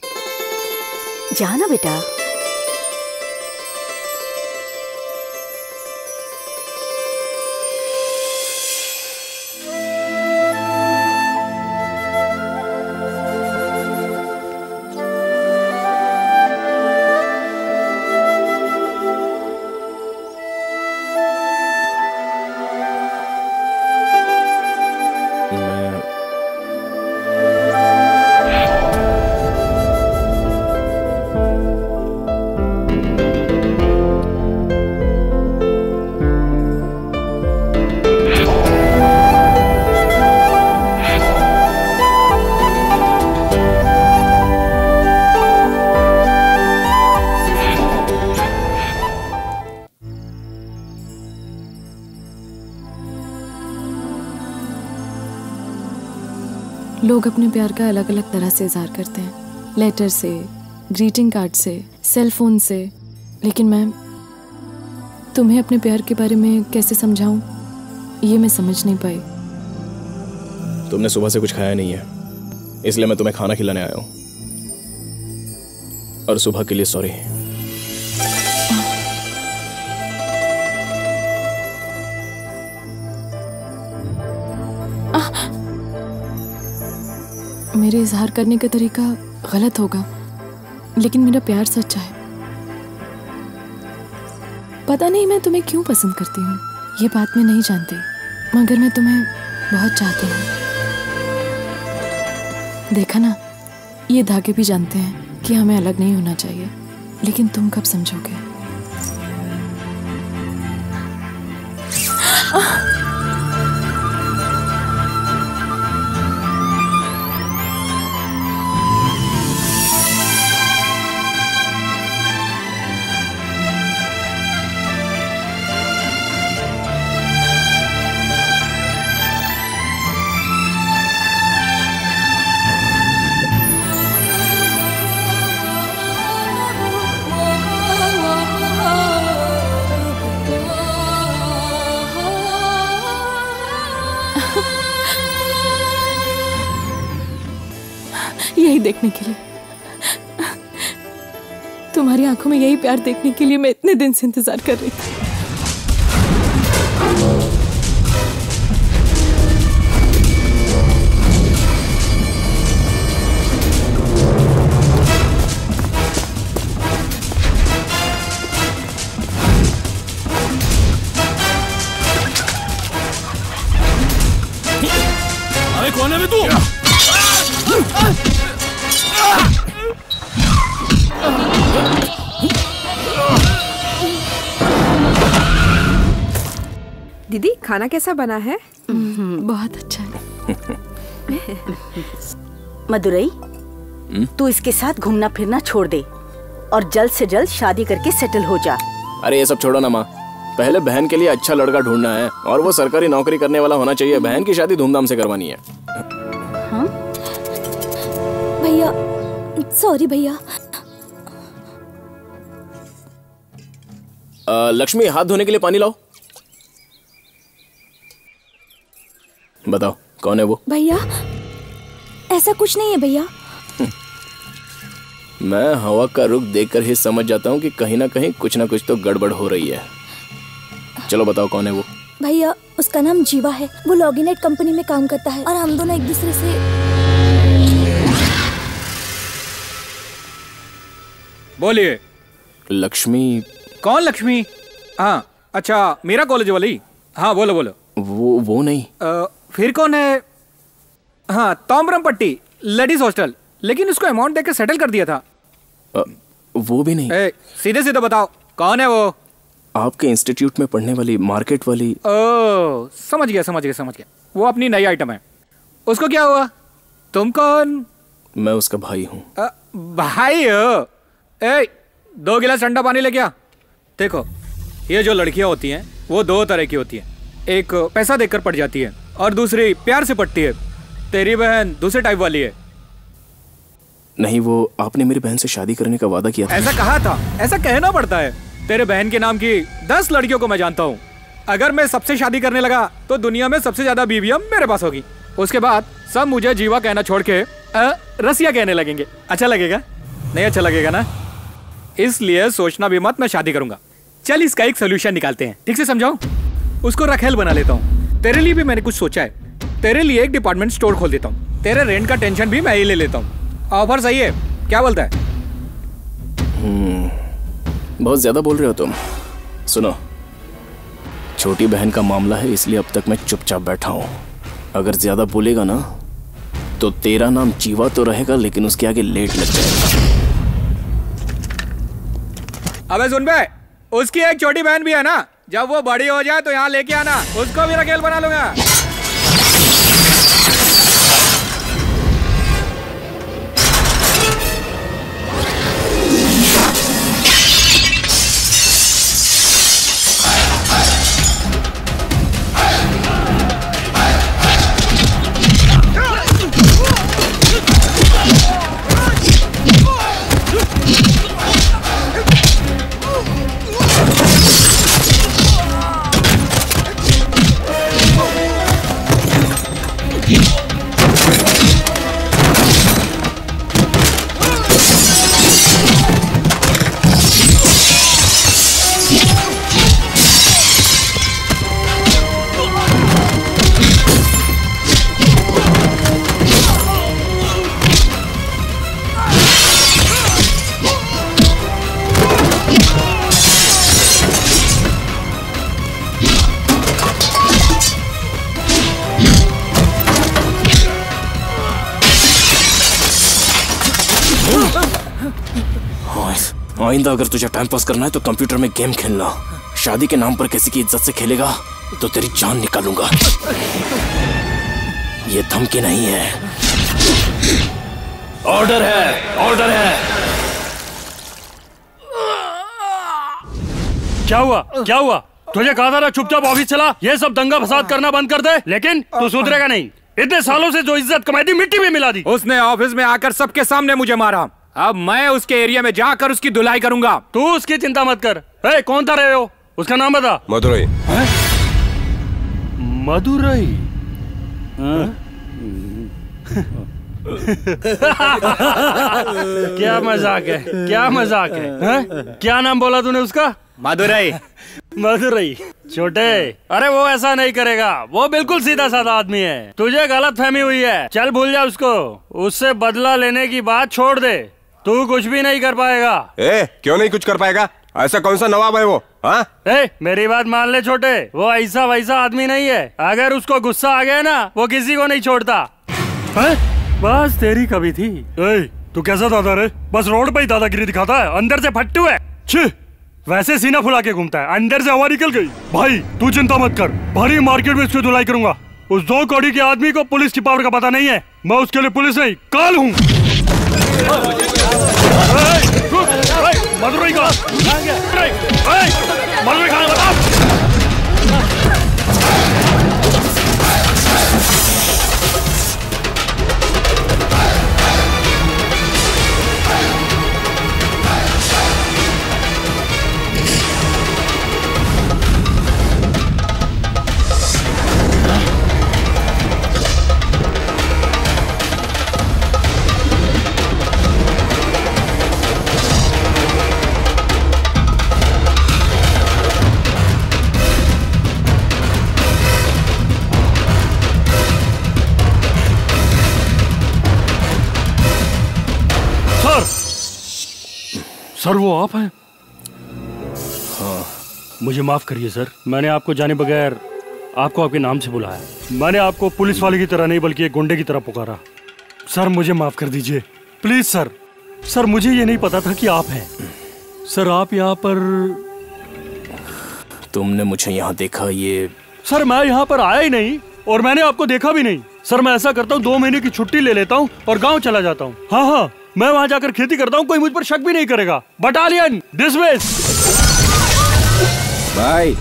जा ना बेटा। लोग अपने प्यार का अलग अलग तरह से इजहार करते हैं, लेटर से, ग्रीटिंग कार्ड से, सेल फोन से, लेकिन मैं तुम्हें अपने प्यार के बारे में कैसे समझाऊं, ये मैं समझ नहीं पाई। तुमने सुबह से कुछ खाया नहीं है, इसलिए मैं तुम्हें खाना खिलाने आया हूं। और सुबह के लिए सॉरी। मेरे इजहार करने का तरीका गलत होगा, लेकिन मेरा प्यार सच्चा है। पता नहीं मैं तुम्हें क्यों पसंद करती हूँ, ये बात मैं नहीं जानती, मगर मैं तुम्हें बहुत चाहती हूँ। देखा ना, ये धागे भी जानते हैं कि हमें अलग नहीं होना चाहिए, लेकिन तुम कब समझोगे? यही देखने के लिए, तुम्हारी आंखों में यही प्यार देखने के लिए मैं इतने दिन से इंतजार कर रही थी। अरे कौन है बे तू? दीदी, खाना कैसा बना है? बहुत अच्छा है। मदुरई, तू इसके साथ घूमना फिरना छोड़ दे और जल्द से जल्द शादी करके सेटल हो जा। अरे ये सब छोड़ो ना माँ, पहले बहन के लिए अच्छा लड़का ढूंढना है और वो सरकारी नौकरी करने वाला होना चाहिए। बहन की शादी धूमधाम से करवानी है। हाँ? भैया, सॉरी भैया। लक्ष्मी, हाथ धोने के लिए पानी लाओ। बताओ कौन है वो? भैया, ऐसा कुछ नहीं है भैया। मैं हवा का रुख देखकर ही समझ जाता हूँ कि कहीं ना कहीं कुछ ना कुछ तो गड़बड़ हो रही है। चलो बताओ कौन है वो? भैया, उसका नाम जीवा है। वो लॉगिनेट कंपनी में काम करता है और हम दोनों एक दूसरे से। बोलिए। लक्ष्मी? कौन लक्ष्मी? हाँ, अच्छा, मेरा कॉलेज वाली। हाँ, बोलो बोलो। वो नहीं। फिर कौन है? हाँ, ताम्रम पट्टी, लेडीज हॉस्टल, लेकिन उसको अमाउंट देकर सेटल कर दिया था। वो भी नहीं। सीधे सीधे बताओ कौन है वो? आपके इंस्टीट्यूट में पढ़ने वाली, मार्केट वाली। ओह, समझ गया। वो अपनी नई आइटम है। उसको क्या हुआ? तुम कौन? मैं उसका भाई हूँ। भाई हो? 2 गिलास ठंडा पानी लेके आ। देखो, ये जो लड़कियां होती हैं वो 2 तरह की होती हैं। एक पैसा देकर पट जाती है और दूसरी प्यार से पटती है। तेरी बहन दूसरे टाइप वाली है। नहीं, वो आपने मेरी बहन से शादी करने का वादा किया था। ऐसा कहा था? ऐसा कहना पड़ता है। तेरे बहन के नाम की 10 लड़कियों को मैं जानता हूँ। अगर मैं सबसे शादी करने लगा तो दुनिया में सबसे ज्यादा बीवियां मेरे पास होगी। उसके बाद सब मुझे जीवा कहना छोड़ के रसिया कहने लगेंगे। अच्छा लगेगा? नहीं अच्छा लगेगा ना? इसलिए सोचना भी मत, मैं शादी करूंगा। चल, इसका एक सोल्यूशन निकालते हैं। ठीक से समझाऊं? उसको रखेल बना लेता हूँ। तेरे लिए भी मैंने कुछ सोचा है। तेरे लिए एक डिपार्टमेंट स्टोर खोल देता हूँ। तेरे रेंट का टेंशन भी मैं ही ले लेता हूँ। ऑफर सही है? क्या बोलता है? बहुत ज्यादा बोल रहे हो तुम। सुनो, छोटी बहन का मामला है, इसलिए अब तक मैं चुपचाप बैठा हूँ। अगर ज्यादा बोलेगा ना तो तेरा नाम जीवा तो रहेगा, लेकिन उसके आगे लेट लग जाएगा। अबे सुन बे, उसकी एक छोटी बहन भी है ना, जब वो बड़ी हो जाए तो यहाँ लेके आना, उसको भी रखेल बना लूंगा। आइंदा अगर तुझे टाइम पास करना है तो कंप्यूटर में गेम खेलना। शादी के नाम पर किसी की इज्जत से खेलेगा तो तेरी जान निकालूंगा। ये धमकी नहीं है, ऑर्डर है, ऑर्डर है। क्या हुआ? क्या हुआ? तुझे कहा था ना चुपचाप ऑफिस चला। ये सब दंगा फसाद करना बंद कर दे, लेकिन तू सुधरेगा नहीं। इतने सालों से जो इज्जत कमाई थी मिट्टी में मिला दी। उसने ऑफिस में आकर सबके सामने मुझे मारा। अब मैं उसके एरिया में जाकर उसकी धुलाई करूंगा। तू उसकी चिंता मत कर। कौन था रहे हो? उसका नाम बता। मदुरई। मदुरई? क्या मजाक है, क्या मजाक है? क्या नाम बोला तूने उसका? मदुरई। मदुरई छोटे, अरे वो ऐसा नहीं करेगा। वो बिल्कुल सीधा साधा आदमी है। तुझे गलत फहमी हुई है। चल भूल जा उसको। उससे बदला लेने की बात छोड़ दे। तू कुछ भी नहीं कर पाएगा। क्यों नहीं कुछ कर पाएगा? ऐसा कौन सा नवाब है वो? मेरी बात मान ले छोटे, वो ऐसा वैसा आदमी नहीं है। अगर उसको गुस्सा आ गया ना, वो किसी को नहीं छोड़ता। बस तेरी कभी थी। तू कैसा दादा रे? बस रोड पे ही दादागिरी दिखाता है, अंदर से फट्टू है। वैसे सीना फुला के घूमता है, अंदर से हवा निकल गई। भाई तू चिंता मत कर, भारी मार्केट में उसकी धुलाई करूंगा। उस 2 कौड़ी के आदमी को पुलिस की पावर का पता नहीं है। मैं उसके लिए पुलिस नहीं, काल हूँ। मदुरई का मदुरई खाना बता। सर वो आप हैं? हाँ। मुझे माफ करिए सर, मैंने आपको जाने बगैर आपको आपके नाम से बुलाया। मैंने आपको पुलिस वाले की तरह नहीं बल्कि एक गुंडे की तरह पुकारा। सर मुझे माफ कर दीजिए प्लीज सर। सर मुझे ये नहीं पता था कि आप हैं। सर आप यहाँ पर? तुमने मुझे यहाँ देखा? ये सर मैं यहाँ पर आया ही नहीं और मैंने आपको देखा भी नहीं। सर मैं ऐसा करता हूँ 2 महीने की छुट्टी ले लेता हूँ और गाँव चला जाता हूँ। हाँ हाँ, मैं वहाँ जाकर खेती करता हूँ, कोई मुझ पर शक भी नहीं करेगा। Battalion dismiss. भाई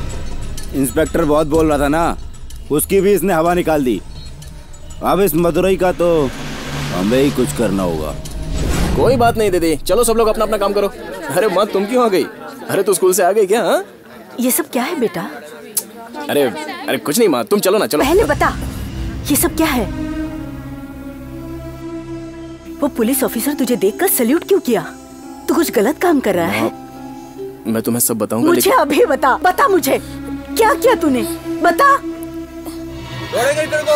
इंस्पेक्टर बहुत बोल रहा था ना, उसकी भी इसने हवा निकाल दी। अब इस मदुरई का तो हमें ही कुछ करना होगा। कोई बात नहीं दीदी, चलो सब लोग अपना अपना काम करो। अरे माँ तुम क्यों आ गई? अरे तू स्कूल से आ गई क्या? हाँ? ये सब क्या है बेटा? अरे कुछ नहीं माँ, तुम चलो ना, चलो। पहले बता ये सब क्या है? वो पुलिस ऑफिसर तुझे देखकर सल्यूट क्यों किया? तू कुछ गलत काम कर रहा है? मैं तुम्हें सब बताऊंगा। मुझे अभी बता मुझे क्या किया तूने, बता।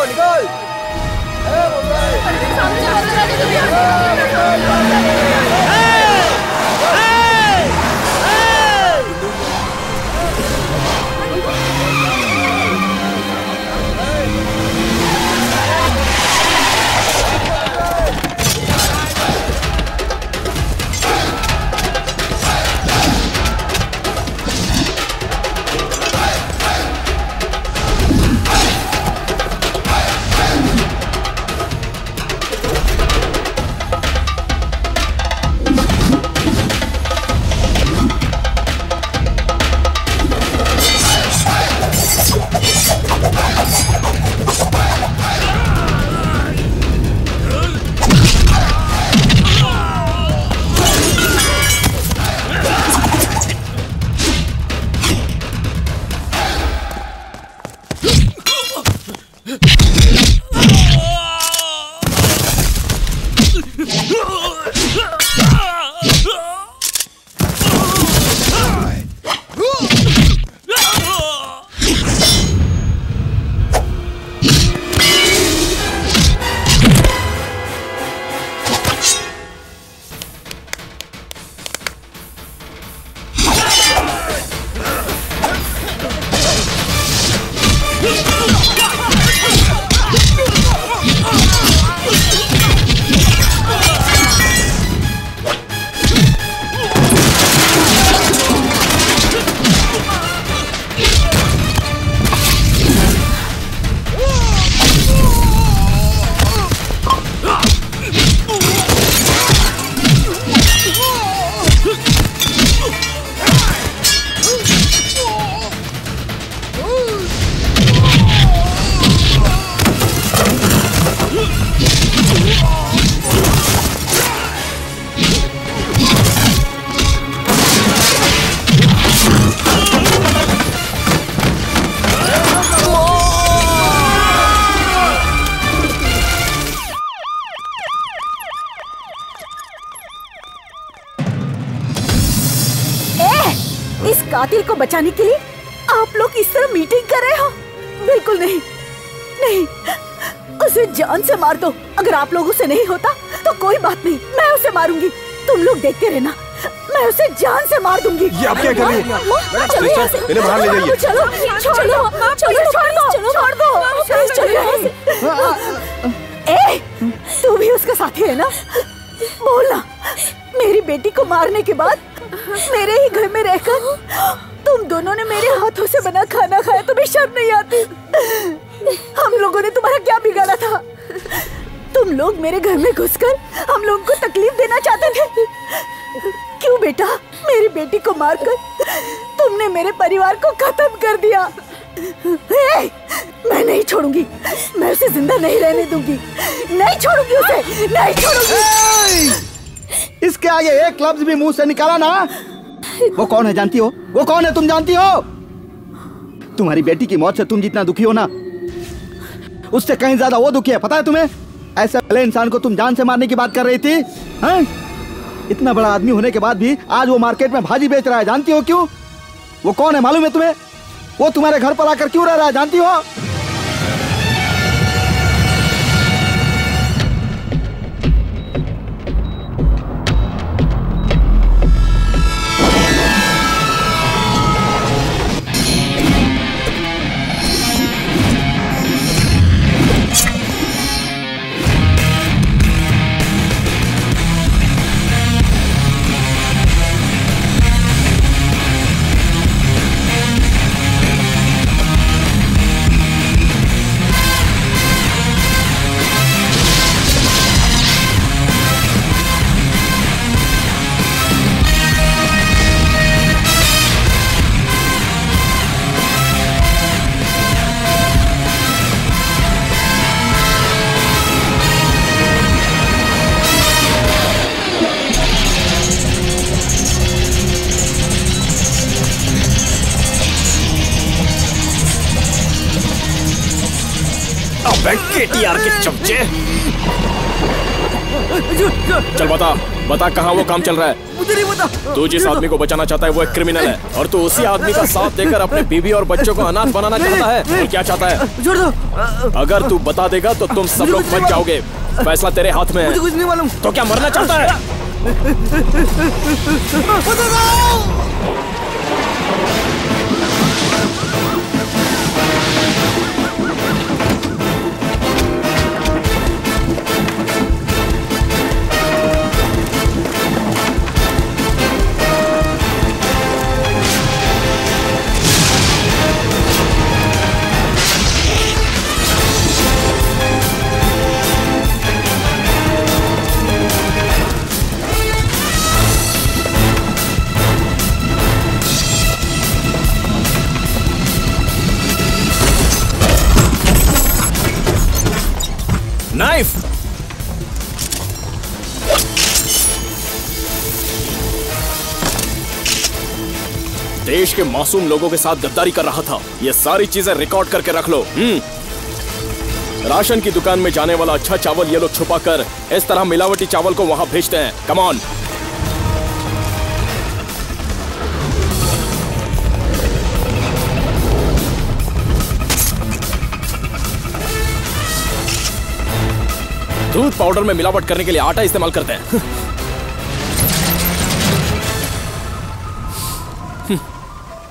निकल। कातिल को बचाने के लिए आप लोग इस तरह मीटिंग कर रहे हो? बिल्कुल नहीं, नहीं, उसे जान से मार दो। अगर आप लोगों से नहीं होता तो कोई बात नहीं, मैं उसे मारूंगी। तुम लोग देखते रहना, मैं उसे जान से मार दूंगी। ये आप क्या कर रही हैं? इन्हें बाहर ले जाइए। चलो, छोड़ दो। ए, तू भी उसका साथी है ना? बोलना, मेरी बेटी को मारने के बाद मेरे ही घर में रहकर तुम दोनों ने मेरे हाथों से बना खाना खाया, तुम्हें शर्म नहीं आती? हम लोगों ने तुम्हारा क्या बिगाड़ा था? तुम लोग मेरे घर में घुसकर हम लोगों को तकलीफ देना चाहते थे। क्यों बेटा, मेरी बेटी को मारकर तुमने मेरे परिवार को खत्म कर दिया। मैं नहीं छोड़ूंगी, मैं उसे जिंदा नहीं रहने दूंगी, नहीं छोड़ूंगी उसे, नहीं छोड़ूंगी। इसके आगे एक लफ्ज भी मुंह से निकाला ना। वो कौन है जानती हो? वो कौन है तुम जानती हो? तुम्हारी बेटी की मौत से तुम जितना दुखी हो ना, उससे कहीं ज्यादा वो दुखी है, पता है तुम्हें? ऐसे भले इंसान को तुम जान से मारने की बात कर रही थी, हैं? इतना बड़ा आदमी होने के बाद भी आज वो मार्केट में भाजी बेच रहा है, जानती हो क्यों? वो कौन है मालूम है तुम्हें? वो तुम्हारे घर पर आकर क्यों रह रहा है, जानती हो? अबे केटीआर के चमचे। चल बता कहाँ वो काम चल रहा है। मुझे नहीं पता। तू जिस आदमी को बचाना चाहता है वो एक क्रिमिनल है और तू उसी आदमी का साथ देकर अपने बीवी और बच्चों को अनाथ बनाना चाहता है। और क्या चाहता है? छोड़ दो। अगर तू बता देगा तो तुम सब लोग बच जाओगे। फैसला तेरे हाथ में है। मुझे कुछ नहीं मालूम। तो क्या मरना चाहता है? नाइफ। देश के मासूम लोगों के साथ गद्दारी कर रहा था। ये सारी चीजें रिकॉर्ड करके रख लो। राशन की दुकान में जाने वाला अच्छा चावल ये लोग छुपा कर इस तरह मिलावटी चावल को वहां भेजते हैं। Come on. दूध पाउडर में मिलावट करने के लिए आटा इस्तेमाल करते हैं।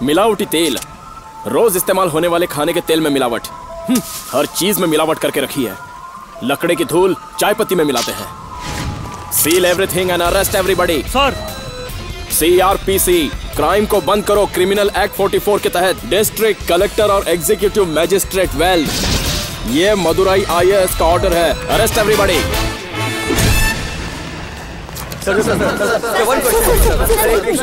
मिलावटी तेल, रोज इस्तेमाल होने वाले खाने के तेल में मिलावट। हर चीज में मिलावट करके रखी है। लकड़े की धूल चाय पत्ती में मिलाते हैं। Seal everything and arrest everybody. Sir. CRPC, crime को बंद करो। क्रिमिनल एक्ट 44 के तहत डिस्ट्रिक्ट कलेक्टर और एग्जीक्यूटिव मैजिस्ट्रेट वेल्ड, ये मदुराई IAS का ऑर्डर है। Arrest everybody.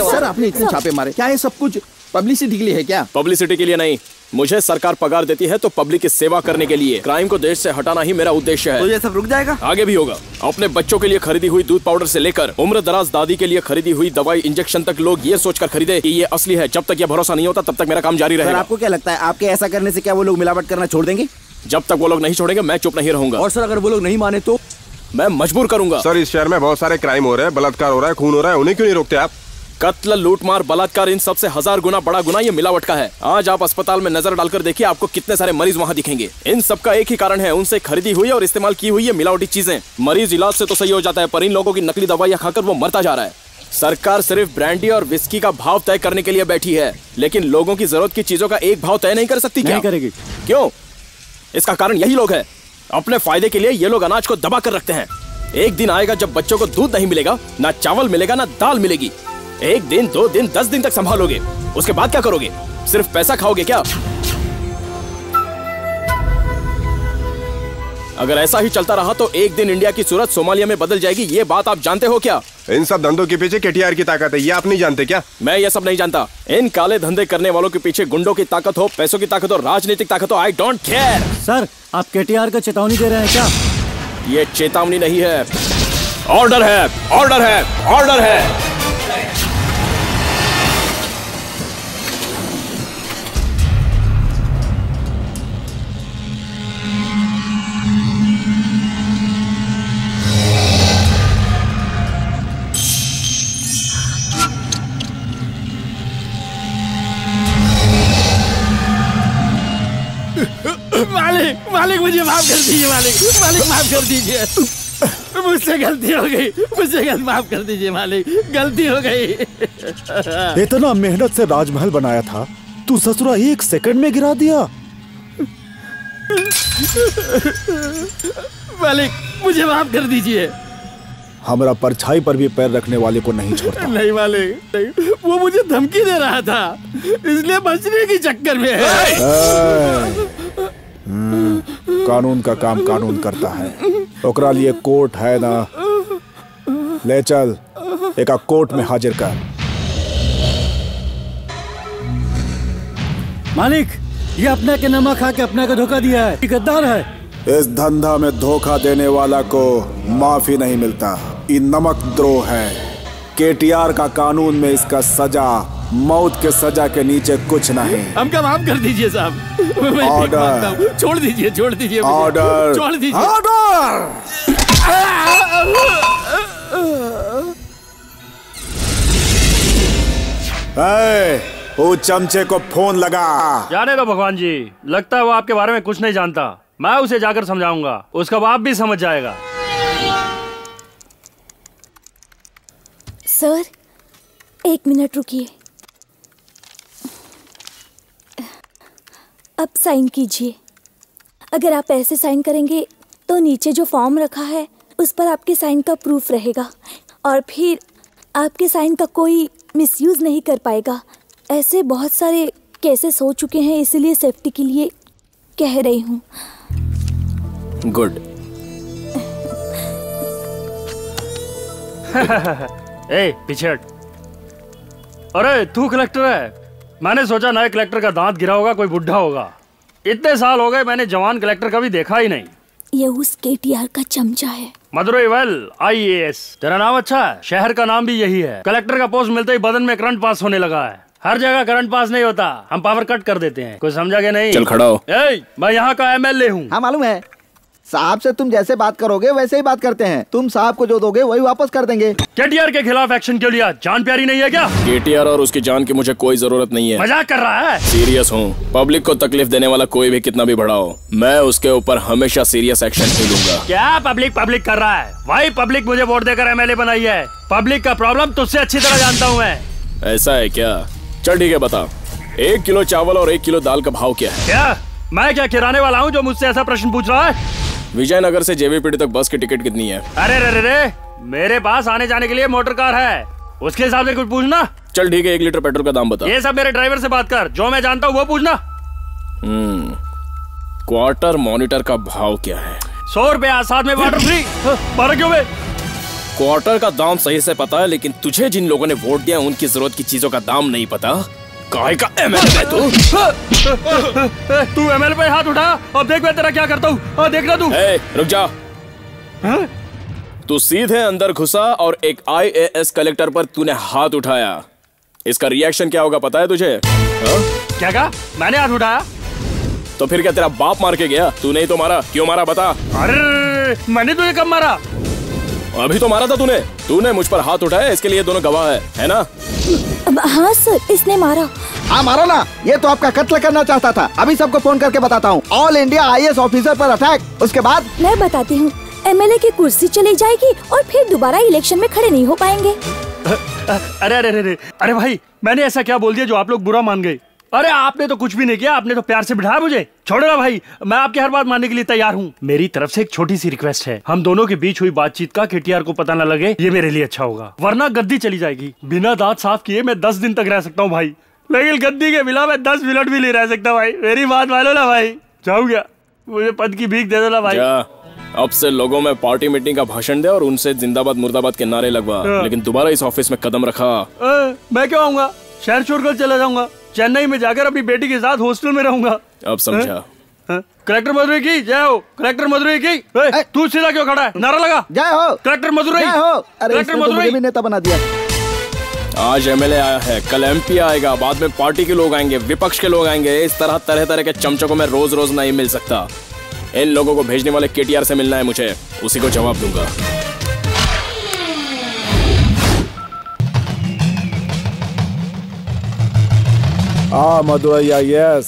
सर आपने इतने छापे मारे, क्या ये सब कुछ पब्लिसिटी के लिए है क्या? पब्लिसिटी के लिए नहीं, मुझे सरकार पगार देती है तो पब्लिक की सेवा करने के लिए। क्राइम को देश से हटाना ही मेरा उद्देश्य है। तो ये सब रुक जाएगा? आगे भी होगा। अपने बच्चों के लिए खरीदी हुई दूध पाउडर से लेकर उम्र दराज दादी के लिए खरीदी हुई दवाई इंजेक्शन तक लोग ये सोचकर खरीदे कि ये असली है। जब तक ये भरोसा नहीं होता तब तक मेरा काम जारी रहेगा। आपको क्या लगता है आपके ऐसा करने से क्या वो लोग मिलावट करना छोड़ देंगे? जब तक वो लोग नहीं छोड़ेंगे मैं चुप नहीं रहूंगा। और सर अगर वो लोग नहीं माने तो मैं मजबूर करूंगा। सर इस शहर में बहुत सारे क्राइम हो रहे हैं, बलात्कार हो रहा है, खून हो रहा है, उन्हें क्यों नहीं रोकते आप? कत्ल, लूटमार, बलात्कार, इन सबसे 1000 गुना बड़ा गुना ये मिलावट का है। आज आप अस्पताल में नजर डालकर देखिए, आपको कितने सारे मरीज वहाँ दिखेंगे। इन सब का एक ही कारण है, उनसे खरीदी हुई और इस्तेमाल की हुई ये मिलावटी चीजें। मरीज इलाज से तो सही हो जाता है, पर इन लोगों की नकली दवाइयाँ खाकर वो मरता जा रहा है। सरकार सिर्फ ब्रांडी और विस्की का भाव तय करने के लिए बैठी है, लेकिन लोगों की जरूरत की चीजों का एक भाव तय नहीं कर सकती। क्या करेगी? क्यों? इसका कारण यही लोग हैं। अपने फायदे के लिए ये लोग अनाज को दबा कर रखते हैं। एक दिन आएगा जब बच्चों को दूध नहीं मिलेगा, ना चावल मिलेगा, ना दाल मिलेगी। 1 दिन, 2 दिन, 10 दिन तक संभालोगे, उसके बाद क्या करोगे? सिर्फ पैसा खाओगे क्या? अगर ऐसा ही चलता रहा तो एक दिन इंडिया की सूरत सोमालिया में बदल जाएगी। ये बात आप जानते हो क्या? इन सब धंधों के पीछे केटीआर की ताकत है, ये आप नहीं जानते क्या? मैं ये सब नहीं जानता। इन काले धंधे करने वालों के पीछे गुंडों की ताकत हो, पैसों की ताकत हो, राजनीतिक ताकत हो, आई डोंट केयर। सर आप केटीआर को चेतावनी दे रहे हैं क्या? ये चेतावनी नहीं है, ऑर्डर है, ऑर्डर है, ऑर्डर है। मालिक मालिक मुझे माफ कर दीजिए। मालिक मालिक माफ कर दीजिए, मुझसे गलती हो गई, मुझे माफ कर दीजिए मालिक, गलती हो गई। इतना मेहनत से राजमहल बनाया था, तू ससुरा 1 सेकंड में गिरा दिया। मालिक मुझे माफ कर दीजिए। हमारा परछाई पर भी पैर रखने वाले को नहीं छोड़ता। नहीं मालिक नहीं, वो मुझे धमकी दे रहा था, इसलिए बचने के चक्कर में है। कानून का काम कानून करता है, ओकरा लिए कोर्ट है ना। ले चल, एक कोर्ट में हाजिर कर। मालिक ये अपने के नमक खा के अपने को धोखा दिया है, गद्दार है। इस धंधा में धोखा देने वाला को माफी नहीं मिलता, ये नमक द्रोह है। केटीआर का कानून में इसका सजा मौत के सजा के नीचे कुछ नहीं। हमका माफ कर दीजिए साहब। मैं भीख मांगता हूं। छोड़ दीजिए छोड़ दीजिए मुझे। ऑर्डर छोड़ दीजिए। ऑर्डर। वो चमचे को फोन लगा। जाने दो भगवान जी, लगता है वो आपके बारे में कुछ नहीं जानता। मैं उसे जाकर समझाऊंगा, उसका बाप भी समझ जाएगा। सर 1 मिनट रुकिए। अब साइन कीजिए। अगर आप ऐसे साइन करेंगे तो नीचे जो फॉर्म रखा है उस पर आपके साइन का प्रूफ रहेगा और फिर आपके साइन का कोई मिसयूज नहीं कर पाएगा। ऐसे बहुत सारे केसेस हो चुके हैं, इसीलिए सेफ्टी के लिए कह रही हूँ। गुड। ए पीछे हट। अरे तू कलेक्टर है? मैंने सोचा नए कलेक्टर का दांत गिरा होगा, कोई बुढ़ा होगा। इतने साल हो गए, मैंने जवान कलेक्टर कभी देखा ही नहीं। ये उस केटीआर का चमचा है। Madurai well IAS। तेरा नाम अच्छा है, शहर का नाम भी यही है। कलेक्टर का पोस्ट मिलते ही बदन में करंट पास होने लगा है। हर जगह करंट पास नहीं होता, हम पावर कट कर देते हैं। कुछ समझा के नहीं? चल खड़ा हो। मैं यहाँ का MLA हूँ। हाँ मालूम है, साहब से तुम जैसे बात करोगे वैसे ही बात करते हैं। तुम साहब को जो दोगे वही वापस कर देंगे। केटीआर के खिलाफ एक्शन क्यों लिया? जान प्यारी नहीं है क्या? केटीआर और उसकी जान की मुझे कोई जरूरत नहीं है। मजाक कर रहा है? सीरियस हूँ। पब्लिक को तकलीफ देने वाला कोई भी कितना भी बड़ा हो, मैं उसके ऊपर हमेशा सीरियस एक्शन ही लूंगा। क्या पब्लिक कर रहा है? वही पब्लिक मुझे वोट देकर MLA बनाई है। पब्लिक का प्रॉब्लम तुझसे अच्छी तरह जानता हूँ मैं। ऐसा है क्या? चल ठीक है, बता 1 किलो चावल और 1 किलो दाल का भाव क्या है? क्या मैं क्या किराने वाला हूँ जो मुझसे ऐसा प्रश्न पूछ रहा है? विजयनगर से JVPD तक बस की टिकट कितनी है? अरे रे रे रे, मेरे पास आने जाने के लिए मोटर कार है, उसके हिसाब से कुछ पूछना। चल ठीक है, 1 लीटर पेट्रोल का दाम बता। ये सब मेरे ड्राइवर से बात कर, जो मैं जानता हूँ वो पूछना। क्वार्टर मॉनिटर का भाव क्या है? 100 रुपया, साथ में वाटर फ्री। 12 क्यों? क्वार्टर का दाम सही से पता है, लेकिन तुझे जिन लोगों ने वोट दिया उनकी जरूरत की चीजों का दाम नहीं पता। काय का MLA है तू? तू MLA पे हाथ उठा, अब देख मैं तेरा क्या करता हूँ। देखना तू। रुक जा। तू सीधे अंदर घुसा और एक IAS कलेक्टर पर तूने हाथ उठाया। इसका रिएक्शन क्या होगा पता है तुझे? क्या कहा? मैंने हाथ उठाया? तो फिर क्या तेरा बाप मार के गया? तू नहीं तो मारा? क्यों मारा बता? अरे मैंने तुझे कब मारा? अभी तो मारा था तूने मुझ पर हाथ उठाया, इसके लिए दोनों गवाह है ना? हाँ सर, इसने मारा। हाँ मारो ना, ये तो आपका कत्ल करना चाहता था। अभी सबको फोन करके बताता हूँ। ऑल इंडिया IAS ऑफिसर पर अटैक। उसके बाद मैं बताती हूँ। MLA की कुर्सी चली जाएगी और फिर दोबारा इलेक्शन में खड़े नहीं हो पाएंगे। अरे अरे अरे अरे भाई, मैंने ऐसा क्या बोल दिया जो आप लोग बुरा मान गए? अरे आपने तो कुछ भी नहीं किया, आपने तो प्यार से बिठाया मुझे। छोड़ो ना भाई, मैं आपकी हर बात मानने के लिए तैयार हूँ। मेरी तरफ से एक छोटी सी रिक्वेस्ट है, हम दोनों के बीच हुई बातचीत का केटीआर को पता न लगे, ये मेरे लिए अच्छा होगा। वरना गद्दी चली जाएगी। बिना दांत साफ किए मैं 10 दिन तक रह सकता हूँ भाई, लेकिन गद्दी के बिना मैं 10 मिनट भी नहीं रह सकता भाई। मेरी बात मानो ना भाई। जाऊँ क्या? मुझे पद की भीख दे देना भाई। अब से लोगों में पार्टी मीटिंग का भाषण दे और उनसे जिंदाबाद मुर्दाबाद के नारे लगवा, लेकिन दोबारा इस ऑफिस में कदम रखा। मैं क्यों आऊंगा? शहर छोड़कर चला जाऊंगा। चेन्नई में जाकर अपनी बेटी के साथ हॉस्टल में रहूंगा। अब समझा। कलेक्टर मदुरई की जय हो। कलेक्टर मदुरई की। तू सीधा क्यों खड़ा है? नारा लगा। जय हो कलेक्टर मदुरई। जय हो। अरे कलेक्टर मदुरई भी नेता बना दिया। आज MLA आया है, कल MP आएगा, बाद में पार्टी के लोग आएंगे, विपक्ष के लोग आएंगे। इस तरह तरह तरह के चमचों को मैं रोज रोज नहीं मिल सकता। इन लोगों को भेजने वाले केटीआर से मिलना है मुझे, उसी को जवाब दूंगा। मदुरई IAS।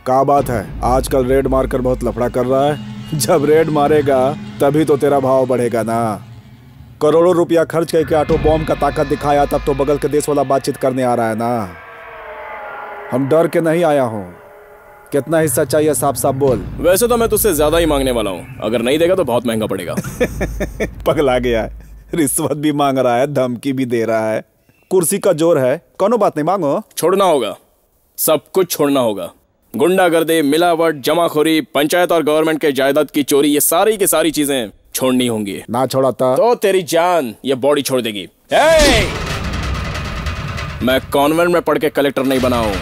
क्या बात है? आजकल रेड मारकर बहुत लफड़ा कर रहा है। जब रेड मारेगा तभी तो तेरा भाव बढ़ेगा ना। करोड़ों रुपया खर्च करके ऑटो बॉम्ब का ताकत दिखाया, तब तो बगल के देश वाला बातचीत करने आ रहा है ना। हम डर के नहीं आया हूँ। कितना हिस्सा चाहिए साफ साफ बोल। वैसे तो मैं तुझसे ज्यादा ही मांगने वाला हूँ, अगर नहीं देगा तो बहुत महंगा पड़ेगा। पगला गया है, रिश्वत भी मांग रहा है, धमकी भी दे रहा है। कुर्सी का जोर है, कोनो बात नहीं, मांगो। छोड़ना होगा, सब कुछ छोड़ना होगा। गुंडागर्दी, मिलावट, जमाखोरी, पंचायत और गवर्नमेंट के जायदाद की चोरी, ये सारी की सारी चीजें छोड़नी होंगी। ना छोड़ाता तो तेरी जान ये बॉडी छोड़ देगी। मैं कॉन्वेंट में पढ़ के कलेक्टर नहीं बना हूँ,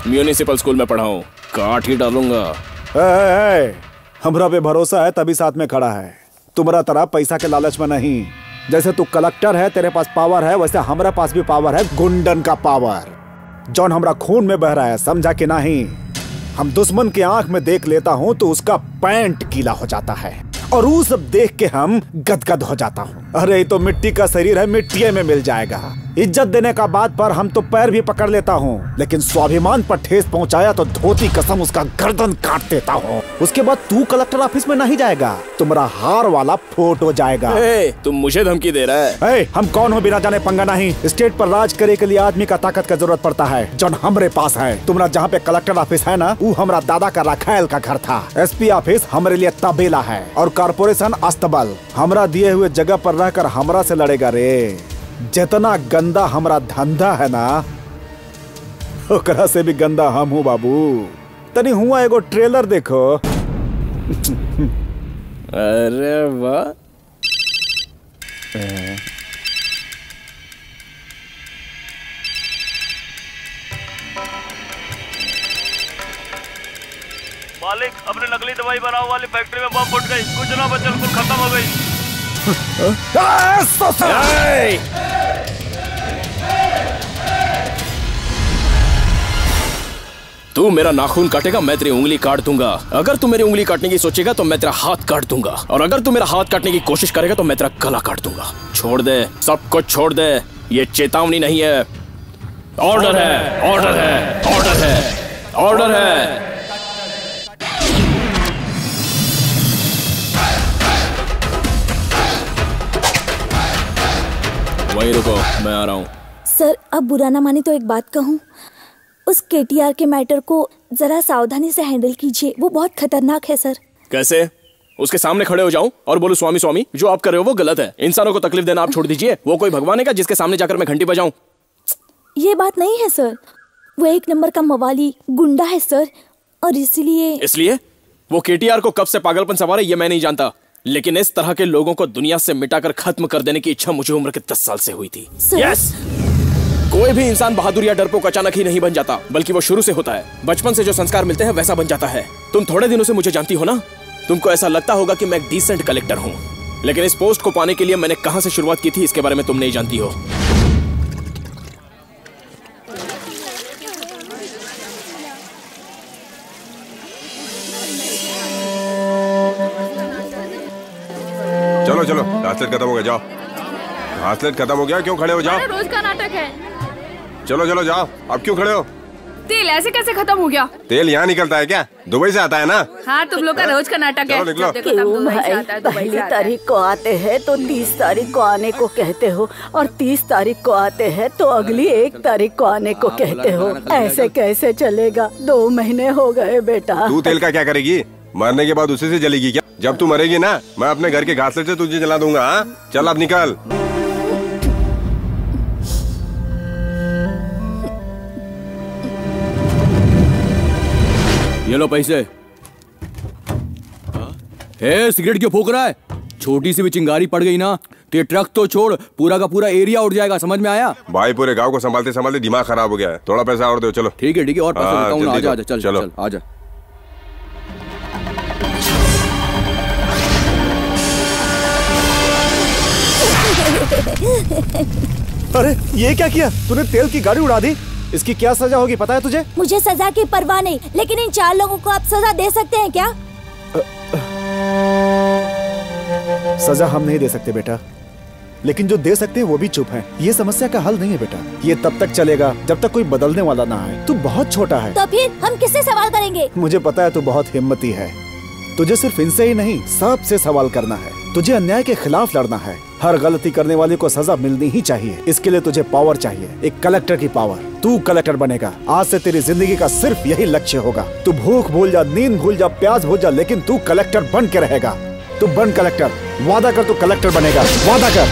म्यूनिसिपल स्कूल में पढ़ा हूँ। काट ही डालूंगा। हमरा पे भरोसा है तभी साथ में खड़ा है, तुम्हारा तरह पैसा के लालच में नहीं। जैसे तू कलेक्टर है, तेरे पास पावर है, वैसे हमारे पास भी पावर है, गुंडन का पावर, जौन हमरा खून में बह रहा है, समझा कि नहीं? हम दुश्मन की आंख में देख लेता हूँ तो उसका पैंट गीला हो जाता है और वो सब देख के हम गदगद हो जाता हूँ। अरे ये तो मिट्टी का शरीर है, मिट्टी में मिल जाएगा। इज्जत देने का बात पर हम तो पैर भी पकड़ लेता हूँ, लेकिन स्वाभिमान पर ठेस पहुँचाया तो धोती कसम उसका गर्दन काट देता हूँ। उसके बाद तू कलेक्टर ऑफिस में नहीं जाएगा, तुम्हारा हार वाला फोटो जाएगा। तुम मुझे धमकी दे रहा है? हम कौन हो बिना जाने पंगा नहीं। स्टेट पर राज करे के लिए आदमी का ताकत का जरूरत पड़ता है, जो हमरे पास है। तुम्हारा जहाँ पे कलेक्टर ऑफिस है ना, वो हमारा दादा का राखायल का घर था। SP ऑफिस हमारे लिए तबेला है और कॉर्पोरेशन अस्तबल। हमरा दिए हुए जगह पर रहकर हमरा से लड़ेगा रे। जितना गंदा हमरा धंधा है ना, ओकरा से भी गंदा हम हूँ बाबू। तनी हुआ एगो ट्रेलर देखो। अरे वाह, मालिक, अपने नकली दवाई बनाने वाली फैक्ट्री में बम फूट गई, कुछ ना बचल, कुल खत्म हो गई। तू मेरा नाखून काटेगा, मैं तेरी उंगली काट दूंगा। अगर तू मेरी उंगली काटने की सोचेगा तो मैं तेरा हाथ काट दूंगा, और अगर तू मेरा हाथ काटने की कोशिश करेगा तो मैं तेरा गला काट दूंगा। छोड़ दे, सब कुछ छोड़ दे। ये चेतावनी नहीं है, ऑर्डर है, ऑर्डर है, ऑर्डर है, ऑर्डर है। वहीं रुको, मैं आ रहा हूँ। सर, अब बुरा ना माने तो एक बात कहूँ, उस KTR के मैटर को जरा सावधानी से हैंडल कीजिए, वो बहुत खतरनाक है सर। कैसे? उसके सामने खड़े हो जाऊं और बोलूं स्वामी स्वामी, जो आप कर रहे हो वो गलत है, इंसानों को तकलीफ देना आप छोड़ दीजिए। वो कोई भगवान है क्या जिसके सामने जाकर मैं घंटी बजाऊं? ये बात नहीं है सर, वो एक नंबर का मवाली गुंडा है सर, और इसलिए वो KTR को कब से पागलपन सवार है ये मैं नहीं जानता, लेकिन इस तरह के लोगों को दुनिया से मिटाकर खत्म कर देने की इच्छा मुझे उम्र के 10 साल से हुई थी। यस, कोई भी इंसान बहादुर या डरपोक अचानक ही नहीं बन जाता, बल्कि वो शुरू से होता है। बचपन से जो संस्कार मिलते हैं वैसा बन जाता है। तुम थोड़े दिनों से मुझे जानती हो ना, तुमको ऐसा लगता होगा कि मैं एक डिसेंट कलेक्टर हूँ, लेकिन इस पोस्ट को पाने के लिए मैंने कहां से शुरुआत की थी इसके बारे में तुम नहीं जानती हो। चलो चलो, घासलेट खत्म हो गया, जाओ। घासलेट खत्म हो गया, क्यों खड़े हो? जाओ। रोज का नाटक है। चलो चलो जाओ। अब क्यों खड़े हो? तेल ऐसे कैसे खत्म हो गया? तेल यहाँ निकलता है क्या? दुबई से आता है ना? हाँ, तुम लोग का रोज का नाटक है। क्यों भाई, पहली तारीख को आते हैं तो 30 तारीख को आने को कहते हो, और 30 तारीख को आते हैं तो अगली 1 तारीख को आने को कहते हो। ऐसे कैसे चलेगा? 2 महीने हो गए बेटा। तू तेल का क्या करेगी? मरने के बाद उसी से जलेगी क्या? जब तू मरेगी ना, मैं अपने घर के घासलेट से तुझे जला दूंगा। हाँ? चल अब निकल। ये लो पैसे। सिगरेट क्यों फूक रहा है? छोटी सी भी चिंगारी पड़ गई ना तो ये ट्रक तो छोड़, पूरा का पूरा एरिया उड़ जाएगा। समझ में आया? भाई, पूरे गांव को संभालते संभालते दिमाग खराब हो गया है। थोड़ा पैसा और दो। चलो ठीक है और पैसा देता हूँ ना। आजा आजा, चल चल आजा। अरे ये क्या किया तूने? तेल की गाड़ी उड़ा दी। इसकी क्या सजा होगी पता है तुझे? मुझे सजा की परवाह नहीं, लेकिन इन 4 लोगों को आप सजा दे सकते हैं क्या? सजा हम नहीं दे सकते बेटा, लेकिन जो दे सकते हैं वो भी चुप हैं। ये समस्या का हल नहीं है बेटा। ये तब तक चलेगा जब तक कोई बदलने वाला ना आए। तू बहुत छोटा है। तो फिर हम किससे सवाल करेंगे? मुझे पता है तू बहुत हिम्मती है। तुझे सिर्फ इनसे ही नहीं, सबसे सवाल करना है। तुझे अन्याय के खिलाफ लड़ना है। हर गलती करने वाले को सजा मिलनी ही चाहिए। इसके लिए तुझे पावर चाहिए, एक कलेक्टर की पावर। तू कलेक्टर बनेगा। आज से तेरी जिंदगी का सिर्फ यही लक्ष्य होगा। तू भूख भूल जा, नींद भूल जा, प्यास भूल जा, लेकिन तू कलेक्टर बन के रहेगा। तू बन कलेक्टर। वादा कर, तू कलेक्टर बनेगा। वादा कर।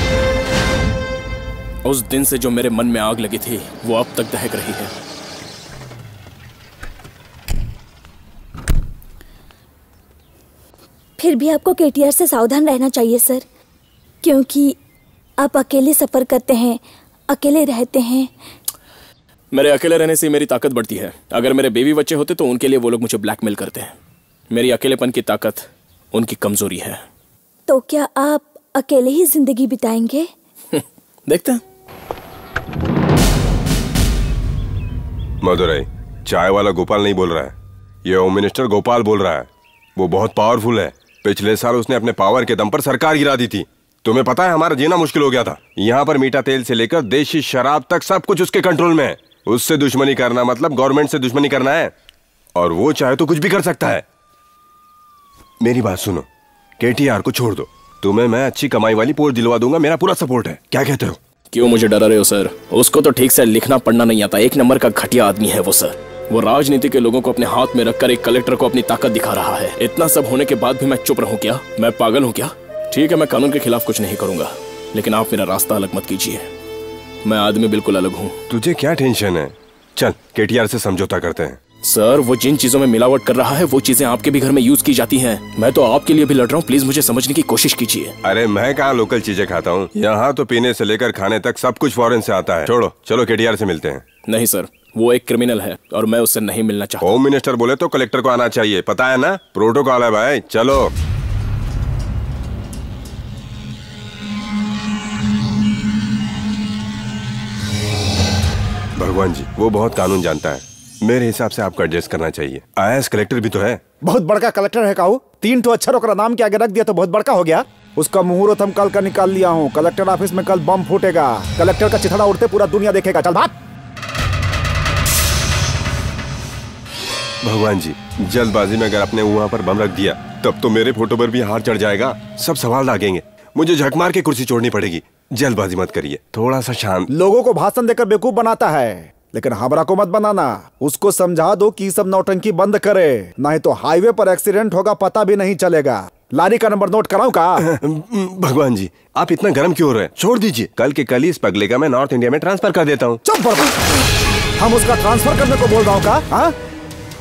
उस दिन से जो मेरे मन में आग लगी थी वो अब तक दहक रही है। फिर भी आपको KTR से सावधान रहना चाहिए सर, क्योंकि आप अकेले सफर करते हैं, अकेले रहते हैं। मेरे अकेले रहने से मेरी ताकत बढ़ती है। अगर मेरे बेबी बच्चे होते तो उनके लिए वो लोग मुझे ब्लैकमेल करते हैं। मेरी अकेलेपन की ताकत उनकी कमजोरी है। तो क्या आप अकेले ही जिंदगी बिताएंगे? देखते हैं। मदुरई, चाय वाला गोपाल नहीं बोल रहा है, ये होम मिनिस्टर गोपाल बोल रहा है। वो बहुत पावरफुल है। पिछले साल उसने अपने पावर के दम पर सरकार गिरा दी थी। तुम्हें पता है हमारा जीना मुश्किल हो गया था। यहाँ पर मीठा तेल से लेकर देशी शराब तक सब कुछ उसके कंट्रोल में है। उससे दुश्मनी करना मतलब गवर्नमेंट से दुश्मनी करना है, और वो चाहे तो कुछ भी कर सकता है। मेरी बात सुनो, केटीआर को छोड़ दो, तुम्हें मैं अच्छी कमाई वाली पोस्ट दिलवा दूंगा, मेरा पूरा सपोर्ट है। क्या कहते हो? क्यों मुझे डरा रहे हो सर? उसको तो ठीक से लिखना पढ़ना नहीं आता, एक नंबर का घटिया आदमी है वो सर। वो राजनीति के लोगों को अपने हाथ में रखकर एक कलेक्टर को अपनी ताकत दिखा रहा है। इतना सब होने के बाद भी मैं चुप रहूं क्या? मैं पागल हूं क्या? ठीक है, मैं कानून के खिलाफ कुछ नहीं करूंगा, लेकिन आप मेरा रास्ता अलग मत कीजिए। मैं आदमी बिल्कुल अलग हूँ। तुझे क्या टेंशन है? चल केटीआर से समझौता करते हैं। सर, वो जिन चीजों में मिलावट कर रहा है वो चीजें आपके भी घर में यूज की जाती हैं। मैं तो आपके लिए भी लड़ रहा हूँ, प्लीज मुझे समझने की कोशिश कीजिए। अरे मैं कहाँ लोकल चीजें खाता हूँ, यहाँ तो पीने से लेकर खाने तक सब कुछ फॉरेन से आता है। छोड़ो, चलो केटीआर से मिलते हैं। नहीं सर, वो एक क्रिमिनल है और मैं उससे नहीं मिलना चाहता। होम मिनिस्टर बोले तो कलेक्टर को आना चाहिए, पता है ना, प्रोटोकॉल है भाई। चलो। भगवान जी, वो बहुत कानून जानता है। मेरे हिसाब से आपको एडजस्ट करना चाहिए। आईएएस कलेक्टर भी तो है। बहुत बड़का कलेक्टर है काऊ। 3 तो अक्षर ओकरा नाम के आगे रख दिया तो बहुत बड़का हो गया। उसका मुहूर्त हम कल का निकाल लिया हूँ। कलेक्टर ऑफिस में कल बम फूटेगा। कलेक्टर का चिथड़ा उड़ते पूरा दुनिया देखेगा। चल भाग। भगवान जी, जल्दबाजी में अगर आपने वहाँ पर बम रख दिया तब तो मेरे फोटो पर भी हार चढ़ जाएगा, सब सवाल लागेंगे, मुझे झक मार के कुर्सी छोड़नी पड़ेगी। जल्दबाजी मत करिए, थोड़ा सा शांत। लोगों को भाषण देकर बेवकूफ बनाता है, लेकिन हमरा को मत बनाना। उसको समझा दो कि सब नौटंकी बंद करे, नहीं तो हाईवे पर एक्सीडेंट होगा, पता भी नहीं चलेगा। लारी का नंबर नोट कराऊं का? भगवान जी, आप इतना गर्म क्यों हो रहे हैं? छोड़ दीजिए, कल के कल ही इस पगले का मैं नॉर्थ इंडिया में ट्रांसफर कर देता हूँ। चुप बर्बाद। हम उसका ट्रांसफर करने को बोल रहा हूँ का? हाँ?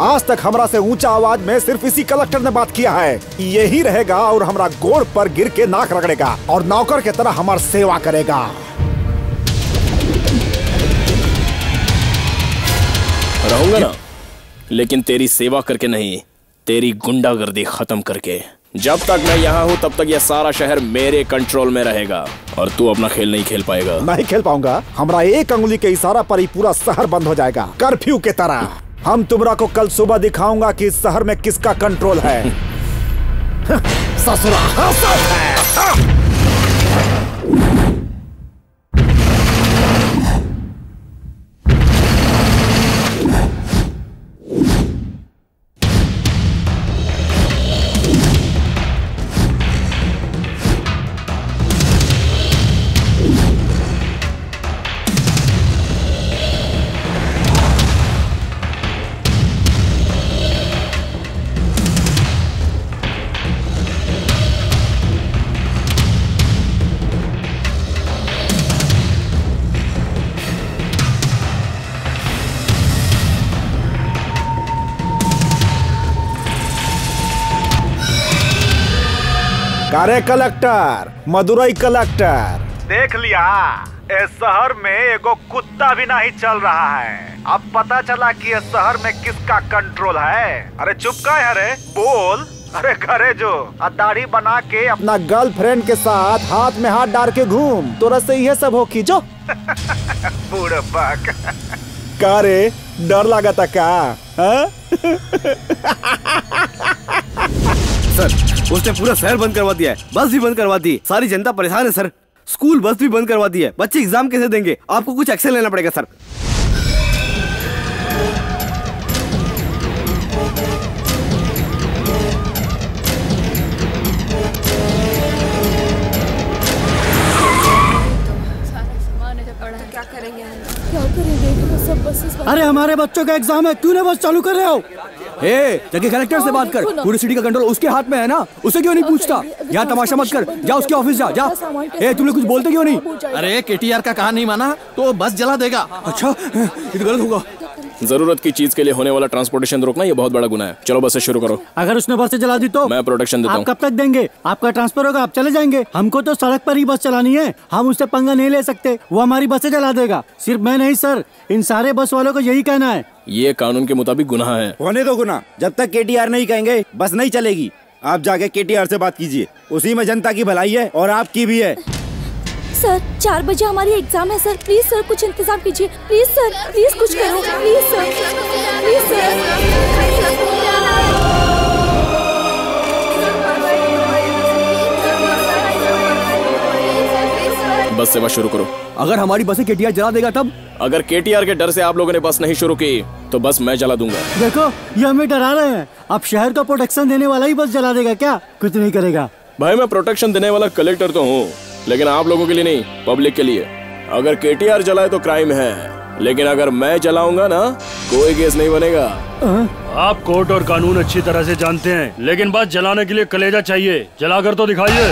आज तक हमरा से ऊंचा आवाज में सिर्फ इसी कलेक्टर ने बात किया है। यही रहेगा और हमरा गोड़ पर गिर के नाक रगड़ेगा और नौकर के तरह हमारी सेवा करेगा। रहूंगा ना, लेकिन तेरी सेवा करके नहीं, तेरी गुंडागर्दी खत्म करके। जब तक मैं यहाँ हूँ तब तक यह सारा शहर मेरे कंट्रोल में रहेगा और तू अपना खेल नहीं खेल पाएगा। नहीं खेल पाऊंगा। हमरा एक अंगुली के इशारा पर ही पूरा शहर बंद हो जाएगा, कर्फ्यू के तरह। हम तुमरा को कल सुबह दिखाऊंगा कि इस शहर में किसका कंट्रोल है। ससुरा है। अरे कलेक्टर, मदुरई कलेक्टर, देख लिया इस शहर में एगो कुत्ता भी नहीं चल रहा है। अब पता चला कि इस शहर में किसका कंट्रोल है। अरे चुप का है? अरे बोल। अरे घरे जो दाढ़ी बना के अपना गर्लफ्रेंड के साथ हाथ में हाथ डाल के घूम, तोरा से यह सब हो की जो। बुड़बक का रे, डर लगा था का? सर, उसने पूरा शहर बंद करवा दिया है, बस भी बंद करवा दी, सारी जनता परेशान है सर। स्कूल बस भी बंद करवा दी है। बच्चे एग्जाम कैसे देंगे? आपको कुछ एक्शन लेना पड़ेगा सर। क्या करेंगे? सब बसेस। अरे हमारे बच्चों का एग्जाम है, क्यों ना बस चालू कर रहे हो? जगह कलेक्टर से बात कर, पूरी सिटी का कंट्रोल उसके हाथ में है ना, उसे क्यों नहीं पूछता? यहाँ तमाशा मत कर, जा उसके ऑफिस जा। तुम लोग कुछ बोलते क्यों नहीं? अरे केटीआर का कहा नहीं माना तो बस जला देगा। अच्छा, ये तो गलत होगा। जरूरत की चीज के लिए होने वाला ट्रांसपोर्टेशन रोकना ये बहुत बड़ा गुनाह है। चलो बस से शुरू करो। अगर उसने बस से जला दी तो मैं प्रोटेक्शन देता हूँ। आप कब तक देंगे? आपका ट्रांसफर होगा, आप चले जाएंगे। हमको तो सड़क पर ही बस चलानी है, हम उससे पंगा नहीं ले सकते। वो हमारी बसें जला देगा। सिर्फ मैं नहीं सर, इन सारे बस वालों को यही कहना है। ये कानून के मुताबिक गुनाह है। होने दो गुनाह, जब तक केटीआर नहीं कहेंगे बस नहीं चलेगी। आप जाके केटीआर से बात कीजिए, उसी में जनता की भलाई है और आपकी भी है। सर 4 बजे हमारी एग्जाम है सर, प्लीज सर कुछ इंतजाम कीजिए, प्लीज सर, प्लीज कुछ करो, प्लीज सर, प्लीज सर। बस सेवा शुरू करो। अगर हमारी बसें केटीआर जला देगा तब? अगर केटीआर के डर से आप लोगों ने बस नहीं शुरू की तो बस मैं जला दूंगा। देखो ये हमें डरा रहे हैं। अब शहर का प्रोटेक्शन देने वाला ही बस जला देगा क्या? कुछ नहीं करेगा। भाई मैं प्रोटेक्शन देने वाला कलेक्टर तो हूँ, लेकिन आप लोगों के लिए नहीं, पब्लिक के लिए। अगर केटीआर जलाए तो क्राइम है, लेकिन अगर मैं जलाऊंगा ना कोई केस नहीं बनेगा। आप कोर्ट और कानून अच्छी तरह से जानते हैं, लेकिन बस जलाने के लिए कलेजा चाहिए। जलाकर तो दिखाइए।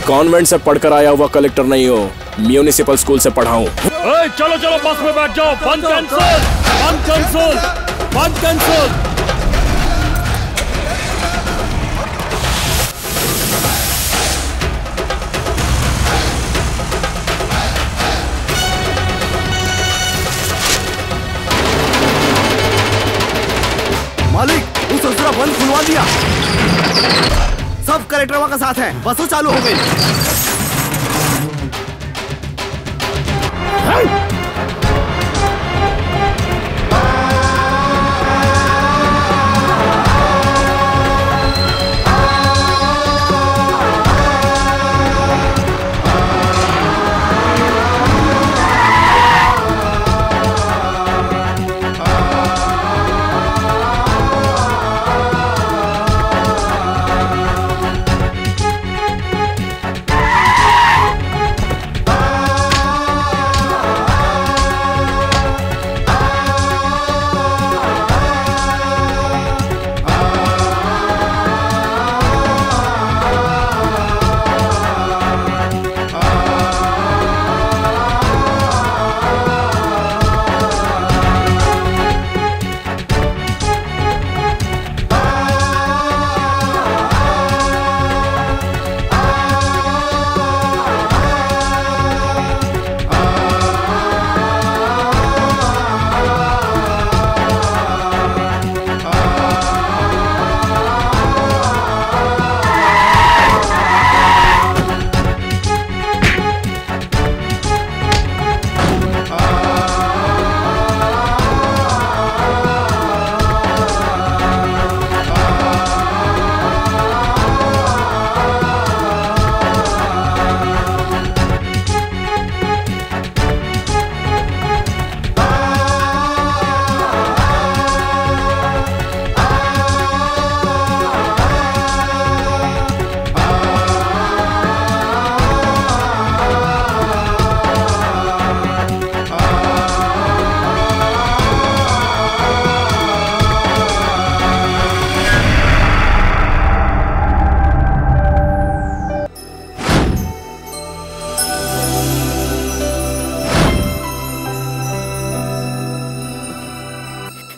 कॉन्वेंट से पढ़कर आया हुआ कलेक्टर नहीं हो, म्यूनिसिपल स्कूल से पढ़ा हूँ। चलो चलो बस में बैठ जाओ। बंद कैंसिल, बंद कैंसिल, बंद कैंसिल। मालिक उस दूसरा बंद खुलवा दिया। सब कलेक्टरवा का साथ है, बसों चालू हो गई।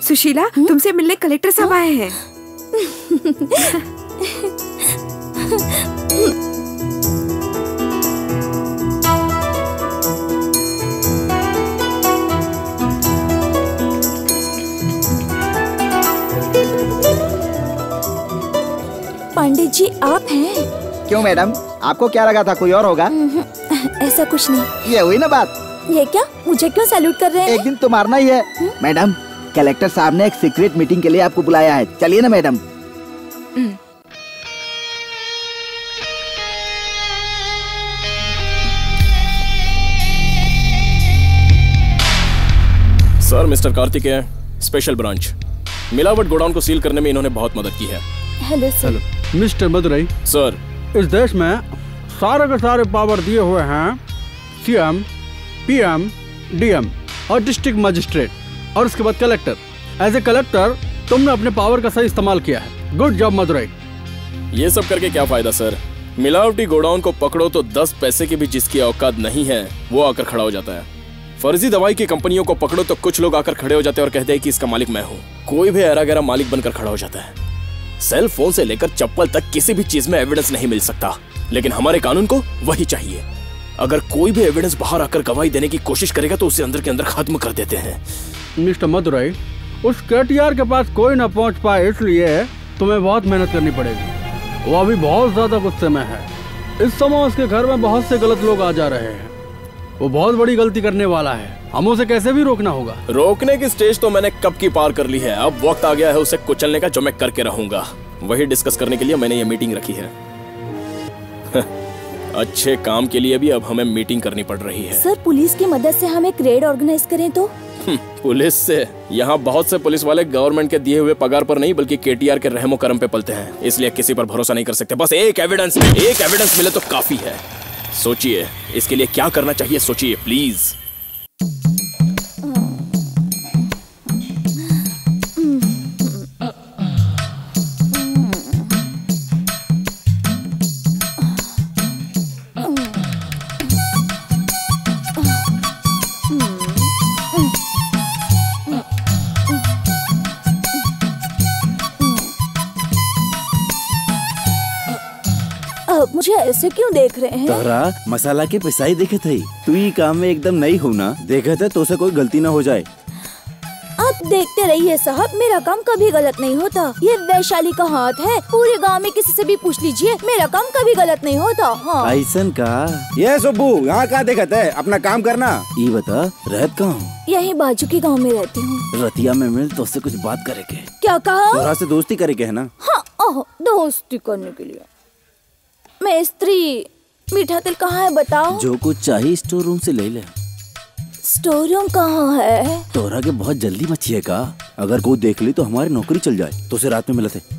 सुशीला, तुमसे मिलने कलेक्टर साहब आए हैं। पंडित जी आप हैं? क्यों मैडम, आपको क्या लगा था कोई और होगा? ऐसा कुछ नहीं। ये हुई ना बात। ये क्या, मुझे क्यों सैल्यूट कर रहे हैं? एक दिन तो मारना ही है। मैडम, कलेक्टर साहब ने एक सीक्रेट मीटिंग के लिए आपको बुलाया है, चलिए ना madam. Sir, mister Kartikeya, special branch. मिलावट गोडाउन को सील करने में इन्होंने बहुत मदद की है। Hello sir. Mister Madurai sir, इस देश में सारे के सारे पावर दिए हुए हैं सीएम, पीएम, डीएम और डिस्ट्रिक्ट मजिस्ट्रेट और उसके बाद कलेक्टर। एज ए कलेक्टर तुमने अपने पावर का सही इस्तेमाल किया है। Good job Madurai. ये सब करके क्या फायदा सर? मिलावटी गोडाउन को पकड़ो तो 10 पैसे की भी जिसकी औकात नहीं है वो आकर खड़ा हो जाता है। फर्जी दवाई की कंपनियों को पकड़ो तो कुछ लोग आकर खड़े हो जाते हैं और कहते हैं कि इसका मालिक मैं हूँ। कोई भी ऐरा गैरा मालिक बनकर खड़ा हो जाता है। सेल फोन से लेकर चप्पल तक किसी भी चीज में एविडेंस नहीं मिल सकता, लेकिन हमारे कानून को वही चाहिए। अगर कोई भी एविडेंस बाहर आकर गवाही देने की कोशिश करेगा तो उसे अंदर के अंदर खत्म कर देते हैं। मिस्टर मदुरई, उस केटीआर के पास कोई ना पहुंच पाए इसलिए तुम्हें बहुत मेहनत करनी पड़ेगी। वो अभी बहुत ज्यादा गुस्से में है। इस समय उसके घर में बहुत से गलत लोग आ जा रहे हैं। वो बहुत बड़ी गलती करने वाला है, हम उसे कैसे भी रोकना होगा। रोकने की स्टेज तो मैंने कब की पार कर ली है, अब वक्त आ गया है उसे कुचलने का, जो मैं करके रहूंगा। वही डिस्कस करने के लिए मैंने ये मीटिंग रखी है। अच्छे काम के लिए भी अब हमें मीटिंग करनी पड़ रही है। सर, पुलिस की मदद से हम एक रेड ऑर्गेनाइज करें तो? पुलिस से? यहाँ बहुत से पुलिस वाले गवर्नमेंट के दिए हुए पगार पर नहीं बल्कि केटीआर के रहमो करम पे पलते हैं, इसलिए किसी पर भरोसा नहीं कर सकते। बस एक एविडेंस मिले तो काफी है। सोचिए इसके लिए क्या करना चाहिए, सोचिए प्लीज। मुझे ऐसे क्यों देख रहे हैं? तोरा मसाला के पिसाई देखे थे, तू ये काम में एकदम नई हो ना, देखे थे तो से कोई गलती ना हो जाए। आप देखते रहिए साहब, मेरा काम कभी गलत नहीं होता। ये वैशाली का हाथ है, पूरे गांव में किसी से भी पूछ लीजिए, मेरा काम कभी गलत नहीं होता। हाँ। ऐसन का? ये सुब्बू, यहाँ क्या देखते है, अपना काम करना। ये बता, रहत कहाँ? यही बाजू के गांव में रहती हूँ। रतिया में मिल तो उससे कुछ बात करे के। क्या कहा? तोरा से दोस्ती करे के है ना? हाँ, दोस्ती करने के लिए। मैं स्त्री, मीठा तिल कहाँ है बताओ? जो कुछ चाहिए स्टोर रूम से ले ले। स्टोर रूम कहाँ है? तोरा के बहुत जल्दी मची है का? अगर कोई देख ली तो हमारी नौकरी चल जाए, तो उसे रात में मिले थे।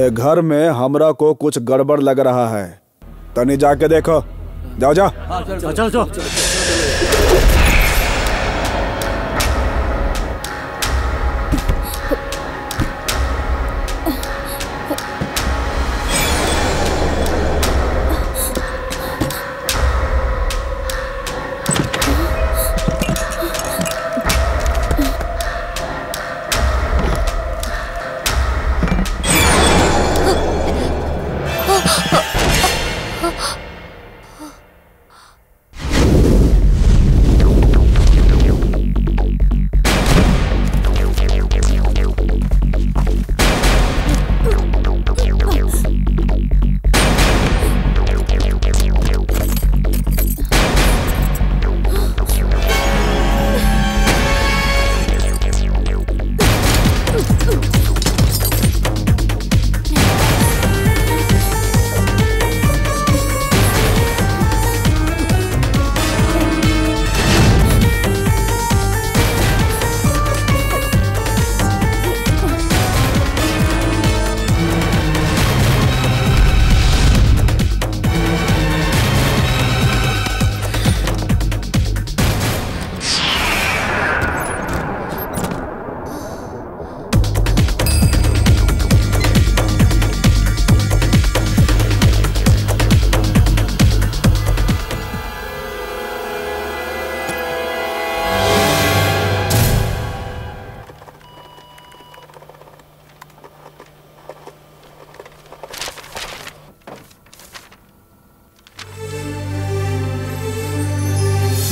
घर में हमरा को कुछ गड़बड़ लग रहा है, तनी जाके देखो। जाओ जा। चलो।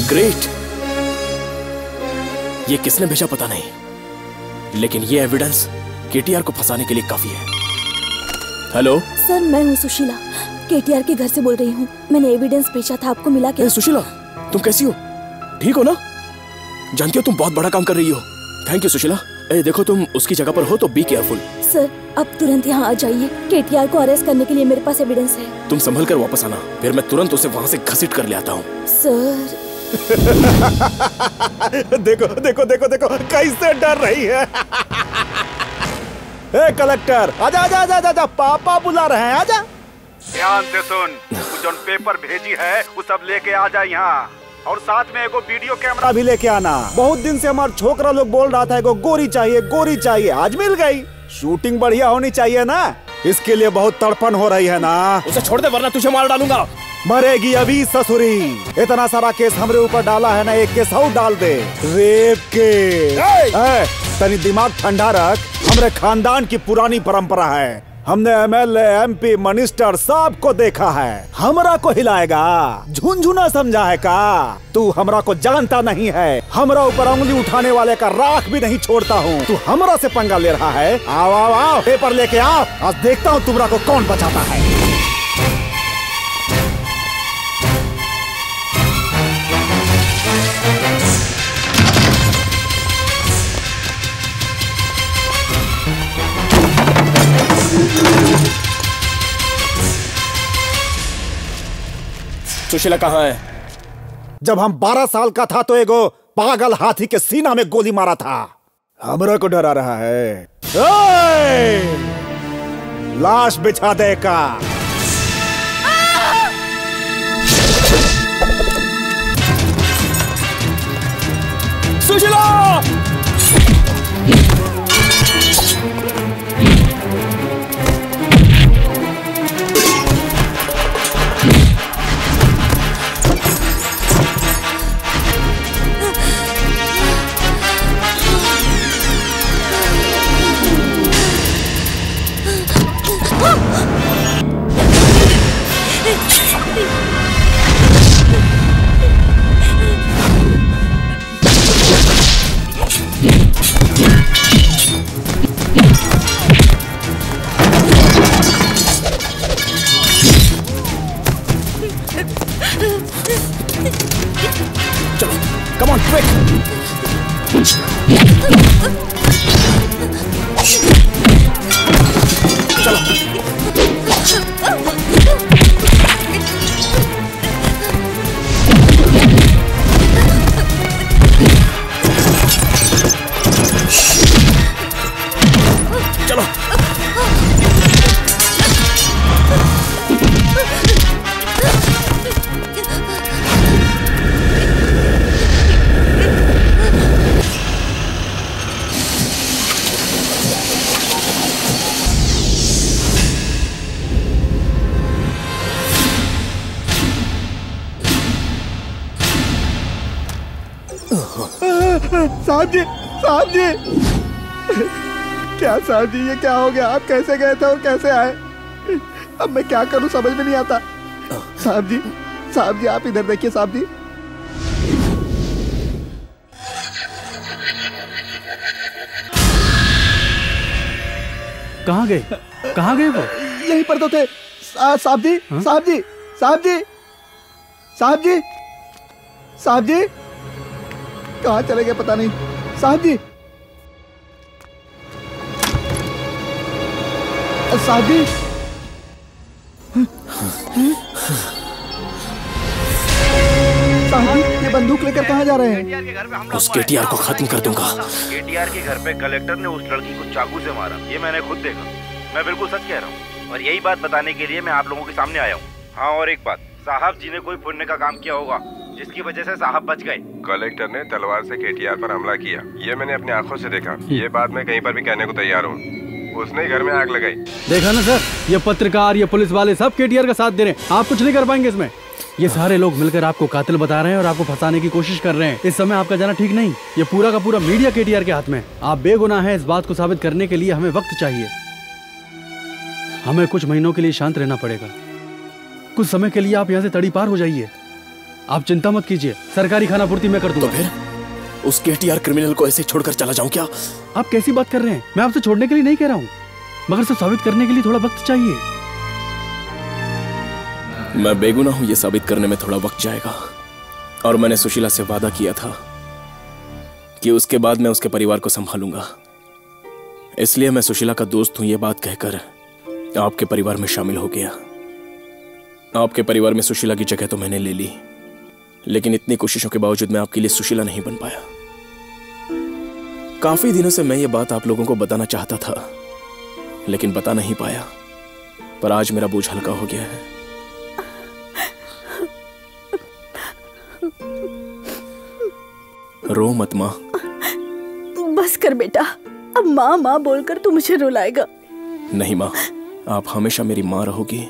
ग्रेट, ये किसने भेजा पता नहीं, लेकिन ये एविडेंस केटीआर को फंसाने के लिए काफी है। हेलो सर, मैं हूँ सुशीला, केटीआर के घर से बोल रही हूँ। मैंने एविडेंस भेजा था, आपको मिला क्या? सुशीला, तुम कैसी हो? ठीक हो ना? जानती हो तुम बहुत बड़ा काम कर रही हो। Thank you Sushila. देखो तुम उसकी जगह पर हो तो बी केयरफुल। सर, अब तुरंत यहाँ आ जाइए, केटीआर को अरेस्ट करने के लिए मेरे पास एविडेंस है। तुम संभल कर वापस आना, फिर मैं तुरंत उसे वहाँ से घसीट कर ले आता हूँ। सर देखो देखो देखो देखो कैसे डर रही है। ए कलेक्टर आजा आजा आजा आजा, पापा बुला रहे हैं, आजा। ध्यान से सुन, जो पेपर भेजी है वो सब लेके आ जा यहाँ, और साथ में एगो वीडियो कैमरा भी लेके आना। बहुत दिन से हमारा छोकरा लोग बोल रहा था एगो गोरी चाहिए, आज मिल गई। शूटिंग बढ़िया होनी चाहिए ना, इसके लिए बहुत तड़पन हो रही है ना। उसे छोड़ दे वरना तुझे मार डालूंगा। मरेगी अभी ससुरी, इतना सारा केस हमरे ऊपर डाला है ना, एक केस और डाल दे रेप के। तनी दिमाग ठंडा रख, हमरे खानदान की पुरानी परंपरा है, हमने एमएलए एमपी मिनिस्टर सबको देखा है। हमरा को हिलाएगा, झुनझुना समझा है का? तू हमरा को जानता नहीं है, हमरा ऊपर उंगली उठाने वाले का राख भी नहीं छोड़ता हूँ। तू हमरा से पंगा ले रहा है? आओ आओ आओ, पेपर लेके आओ, आज देखता हूँ तुमरा को कौन बचाता है। सुशीला कहाँ है? जब हम 12 साल का था तो एगो पागल हाथी के सीना में गोली मारा था। हमरा को डरा रहा है? लाश बिछा दे का। सुशीला! Come on, quick! चलो। साहब जी, साहब जी, क्या साहब जी, ये क्या हो गया? आप कैसे गए थे और कैसे आए? अब मैं क्या करूं समझ में नहीं आता। साहब जी, साहब जी, आप इधर देखिए साहब जी। कहाँ गए? कहाँ गए वो? यहीं पर तो थे। साहब जी, साहब जी, साहब जी, साहब जी, साहब जी, कहाँ चले गए पता नहीं। साहब जी, साहब जी, साहब जी, ये बंदूक लेकर कहाँ जा रहे हैं? उस केटीआर को खत्म कर दूंगा। केटीआर के घर पे कलेक्टर ने उस लड़की को चाकू से मारा, ये मैंने खुद देखा। मैं बिल्कुल सच कह रहा हूँ, और यही बात बताने के लिए मैं आप लोगों के सामने आया हूँ। हाँ, और एक बात, साहब जी ने कोई पुण्य का काम किया होगा जिसकी वजह से साहब बच गए। कलेक्टर ने तलवार से केटीआर पर हमला किया, ये मैंने अपनी आंखों से देखा। ये बात मैं कहीं पर भी कहने को तैयार हूँ। उसने घर में आग लगाई। देखा ना सर, ये पत्रकार, ये पुलिस वाले सब केटीआर का साथ दे रहे हैं। आप कुछ नहीं कर पाएंगे इसमें। ये सारे लोग मिलकर आपको कातिल बता रहे हैं और आपको फंसाने की कोशिश कर रहे हैं। इस समय आपका जाना ठीक नहीं। ये पूरा का पूरा मीडिया केटीआर के हाथ में। आप बेगुनाह हैं, इस बात को साबित करने के लिए हमें वक्त चाहिए। हमें कुछ महीनों के लिए शांत रहना पड़ेगा। कुछ समय के लिए आप यहाँ से तड़ी पार हो जाइए। आप चिंता मत कीजिए, सरकारी खाना पूर्ति मैं कर दूंगा। तो फिर उस केटीआर क्रिमिनल को ऐसे छोड़कर चला जाऊं क्या? आप कैसी बात कर रहे हैं? मैं आपसे छोड़ने के लिए नहीं कह रहा हूँ, मगर सब साबित करने के लिए थोड़ा वक्त चाहिए। मैं बेगुनाह हूं, ये साबित करने में थोड़ा वक्त जाएगा। और मैंने सुशीला से वादा किया था कि उसके बाद मैं उसके परिवार को संभालूंगा। इसलिए मैं सुशीला का दोस्त हूं, ये बात कहकर आपके परिवार में शामिल हो गया। आपके परिवार में सुशीला की जगह तो मैंने ले ली, लेकिन इतनी कोशिशों के बावजूद मैं आपके लिए सुशीला नहीं बन पाया। काफी दिनों से मैं ये बात आप लोगों को बताना चाहता था, लेकिन बता नहीं पाया। पर आज मेरा बोझ हल्का हो गया है। रो मत माँ। बस कर बेटा, अब माँ माँ बोलकर तू मुझे रुलाएगा। नहीं माँ, आप हमेशा मेरी माँ रहोगी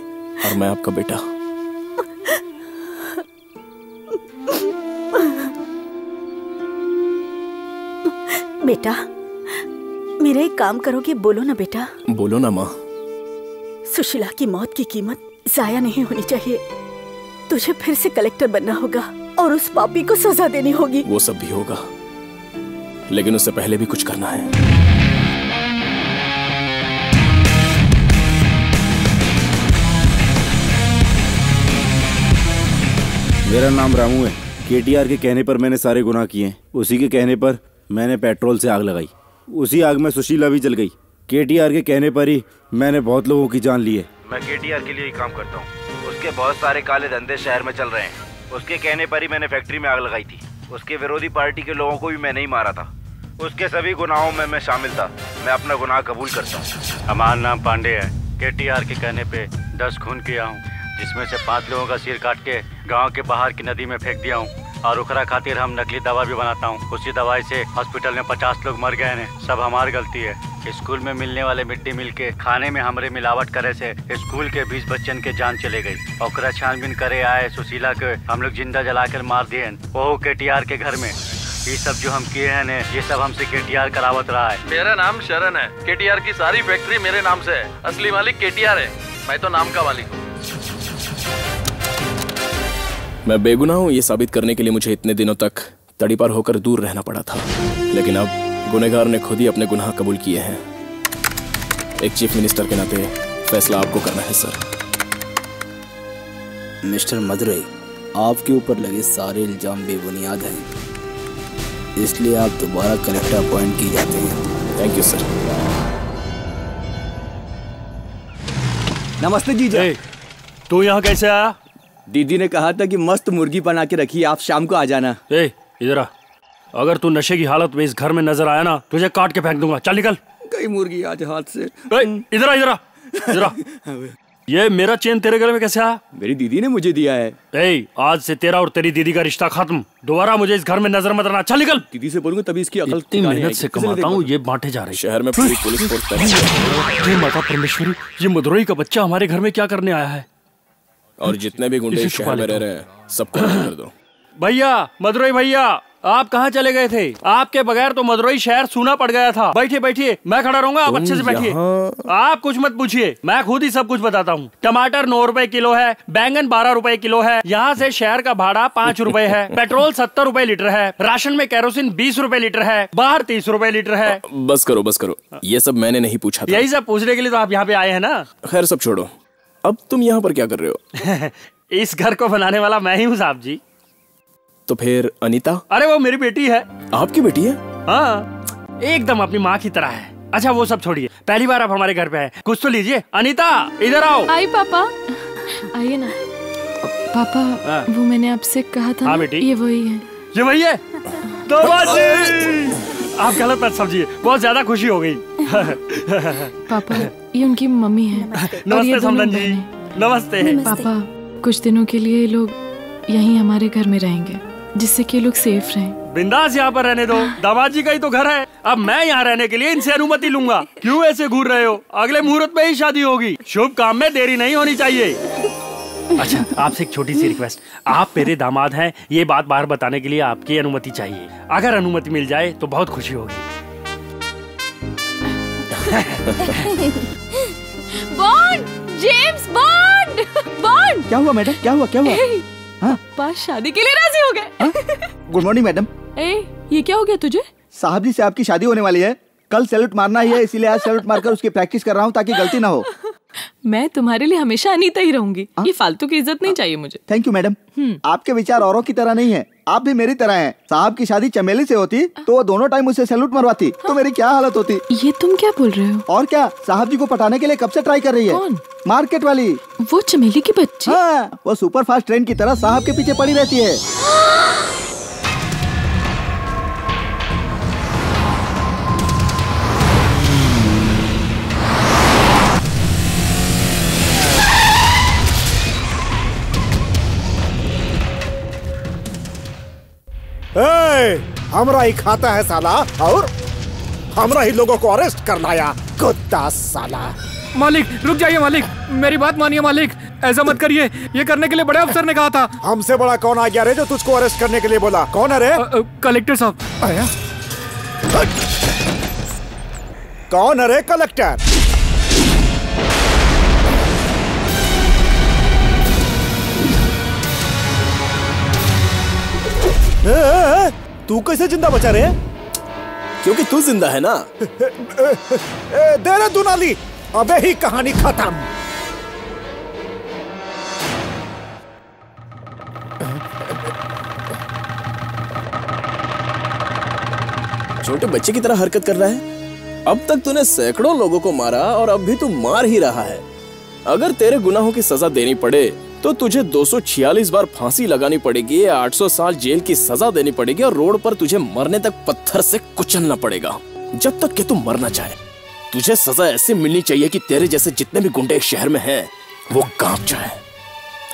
और मैं आपका बेटा। बेटा, मेरा एक काम करोगे? बोलो ना बेटा। बोलो ना माँ। सुशीला की मौत की कीमत जाया नहीं होनी चाहिए। तुझे फिर से कलेक्टर बनना होगा और उस पापी को सजा देनी होगी। वो सब भी होगा, लेकिन उससे पहले भी कुछ करना है। मेरा नाम रामू है। केटीआर के कहने पर मैंने सारे गुनाह किए हैं। उसी के कहने पर मैंने पेट्रोल से आग लगाई। उसी आग में सुशीला भी जल गई। केटीआर के कहने पर ही मैंने बहुत लोगों की जान ली है। मैं केटीआर के लिए ही काम करता हूँ। उसके बहुत सारे काले धंधे शहर में चल रहे हैं। उसके कहने पर ही मैंने फैक्ट्री में आग लगाई थी। उसके विरोधी पार्टी के लोगों को भी मैंने ही मारा था। उसके सभी गुनाहों में मैं शामिल था। मैं अपना गुनाह कबूल करता हूँ। हमारा नाम पांडे है। केटीआर के कहने पे 10 खून किया हूँ, जिसमें से 5 लोगों का सिर काट के गांव के बाहर की नदी में फेंक दिया हूँ। और उखरा खातिर हम नकली दवा भी बनाता हूँ। उसी दवाई से हॉस्पिटल में 50 लोग मर गए हैं। सब हमारी गलती है। स्कूल में मिलने वाले मिड डे मील के खाने में हमरे मिलावट करे से स्कूल के 20 बच्चन के जान चले गई। और छानबीन करे आए सुशीला के हम लोग जिंदा जलाकर मार दिए, वो केटीआर के घर में। ये सब जो हम किए हैं, ये सब हमसे केटीआर करावत रहा है। मेरा नाम शरण है। केटीआर की सारी फैक्ट्री मेरे नाम से है। असली मालिक केटीआर है, मैं तो नाम का मालिक हूँ। मैं बेगुनाह हूँ, ये साबित करने के लिए मुझे इतने दिनों तक तड़ीपार होकर दूर रहना पड़ा था। लेकिन अब गुनहगार ने खुद ही अपने गुनाह कबूल किए हैं। एक चीफ मिनिस्टर के नाते फैसला आपको करना है सर। मिस्टर मदुरई, आपके ऊपर लगे सारे इल्जाम बेबुनियाद हैं, इसलिए आप दोबारा कलेक्टर अपॉइंट किए जाते हैं। Thank you sir. नमस्ते जीजा। तू यहाँ कैसे आया? दीदी ने कहा था कि मस्त मुर्गी बना के रखी, आप शाम को आ जाना। इधर आ। अगर तू नशे की हालत में इस घर में नजर आया ना, तुझे काट के फेंक दूंगा। चल निकल। कई मुर्गी आज हाथ से। इधर आ, इधर आ, इधर आ। ये मेरा चेन तेरे गले में कैसे आया? मेरी दीदी ने मुझे दिया है। आज से तेरा और तेरी दीदी का रिश्ता खत्म। दोबारा मुझे इस घर में नजर मत आना। चल निकल। दीदी से बोलूंगा तभी इसकी अकल। इतनी मेहनत से कमाता हूँ, ये बांटे जा रहे। शहर में पूरी पुलिस फोर्स। हे माता परमेश्वरी, ये मदुरई का बच्चा हमारे घर में क्या करने आया है? और जितने भी गुंडे शहर में रह रहे हैं सबको कर दो। भैया, मदुरई भैया, आप कहाँ चले गए थे? आपके बगैर तो मदुरई शहर सूना पड़ गया था। बैठिए बैठिए, मैं खड़ा रहूंगा, आप अच्छे से बैठिए। आप कुछ मत पूछिए, मैं खुद ही सब कुछ बताता हूँ। टमाटर 9 रुपए किलो है, बैंगन 12 रुपए किलो है। यहाँ से शहर का भाड़ा 5 रुपए है। पेट्रोल 70 रुपए लीटर है। राशन में केरोसिन 20 रुपए लीटर है। बाहर 30 रुपए लीटर है। बस करो बस करो, ये सब मैंने नहीं पूछा था। यही सब पूछने के लिए तो आप यहाँ पे आए हैं ना। खैर सब छोड़ो, अब तुम यहाँ पर क्या कर रहे हो? इस घर को बनाने वाला मैं ही हूँ साहब जी। तो फिर अनीता? अरे वो मेरी बेटी है। आपकी बेटी है? हाँ, एकदम अपनी माँ की तरह है। अच्छा वो सब छोड़िए, पहली बार आप हमारे घर पे आए, कुछ तो लीजिए। अनीता इधर आओ। आई पापा, आइए ना। पापा वो मैंने आपसे कहा था। हाँ बेटी, ये वही है। ये वही है? आप गलत मत समझिए, बहुत ज्यादा खुशी हो गई। पापा ये उनकी मम्मी है। नमस्ते समदन जी। नमस्ते। पापा कुछ दिनों के लिए लोग यहीं हमारे घर में रहेंगे, जिससे कि लोग सेफ रहें। बिंदास यहाँ पर रहने दो, दामाद जी का ही तो घर है। अब मैं यहाँ रहने के लिए इनसे अनुमति लूंगा। क्यों ऐसे घूर रहे हो? अगले मुहूर्त में ही शादी होगी। शुभ काम में देरी नहीं होनी चाहिए। अच्छा आपसे एक छोटी सी रिक्वेस्ट, आप मेरे दामाद हैं, ये बात बाहर बताने के लिए आपकी अनुमति चाहिए। अगर अनुमति मिल जाए तो बहुत खुशी होगी। Bond, James bond. बॉन्ड। क्या हुआ मैडम? क्या हुआ? क्या हुआ? पापा शादी के लिए राजी हो गए। Good morning madam. ये क्या हो गया तुझे? साहब जी से आपकी शादी होने वाली है। कल सैल्यूट मारना ही है, इसीलिए आज सैल्यूट मारकर उसकी प्रैक्टिस कर रहा हूँ ताकि गलती ना हो। मैं तुम्हारे लिए हमेशा अनीता ही रहूंगी। ये फालतू की इज्जत नहीं चाहिए मुझे। Thank you madam. आपके विचार औरों की तरह नहीं है, आप भी मेरी तरह हैं। साहब की शादी चमेली से होती तो वो दोनों टाइम मुझसे सैल्यूट मरवाती तो मेरी क्या हालत होती। ये तुम क्या बोल रहे हो? और क्या, साहब जी को पटाने के लिए कब से ट्राई कर रही है। कौन? मार्केट वाली, वो चमेली की बच्ची। हाँ, वो सुपर फास्ट ट्रेन की तरह साहब के पीछे पड़ी रहती है। हमरा ही खाता है साला और हमरा ही लोगों को अरेस्ट कर लाया कुत्ता साला। मालिक रुक जाइए मालिक, मेरी बात मानिए मालिक, ऐसा मत करिए, ये करने के लिए बड़े अफसर ने कहा था। हमसे बड़ा कौन आ गया रे जो तुझको अरेस्ट करने के लिए बोला? कौन है रे? कलेक्टर साहब। कौन है रे कलेक्टर? तू कैसे जिंदा बचा रे? क्योंकि तू जिंदा है ना। दे रे दुनाली, अबे ही कहानी खत्म। छोटे बच्चे की तरह हरकत कर रहा है। अब तक तूने सैकड़ों लोगों को मारा और अब भी तू मार ही रहा है। अगर तेरे गुनाहों की सजा देनी पड़े तो तुझे 246 बार फांसी लगानी पड़ेगी, 800 साल जेल की सजा देनी पड़ेगी और रोड पर तुझे मरने तक पत्थर से कुचलना पड़ेगा, जब तक कि तू मरना चाहे। तुझे सजा ऐसी मिलनी चाहिए कि तेरे जैसे जितने भी गुंडे शहर में हैं, वो कांप जाए।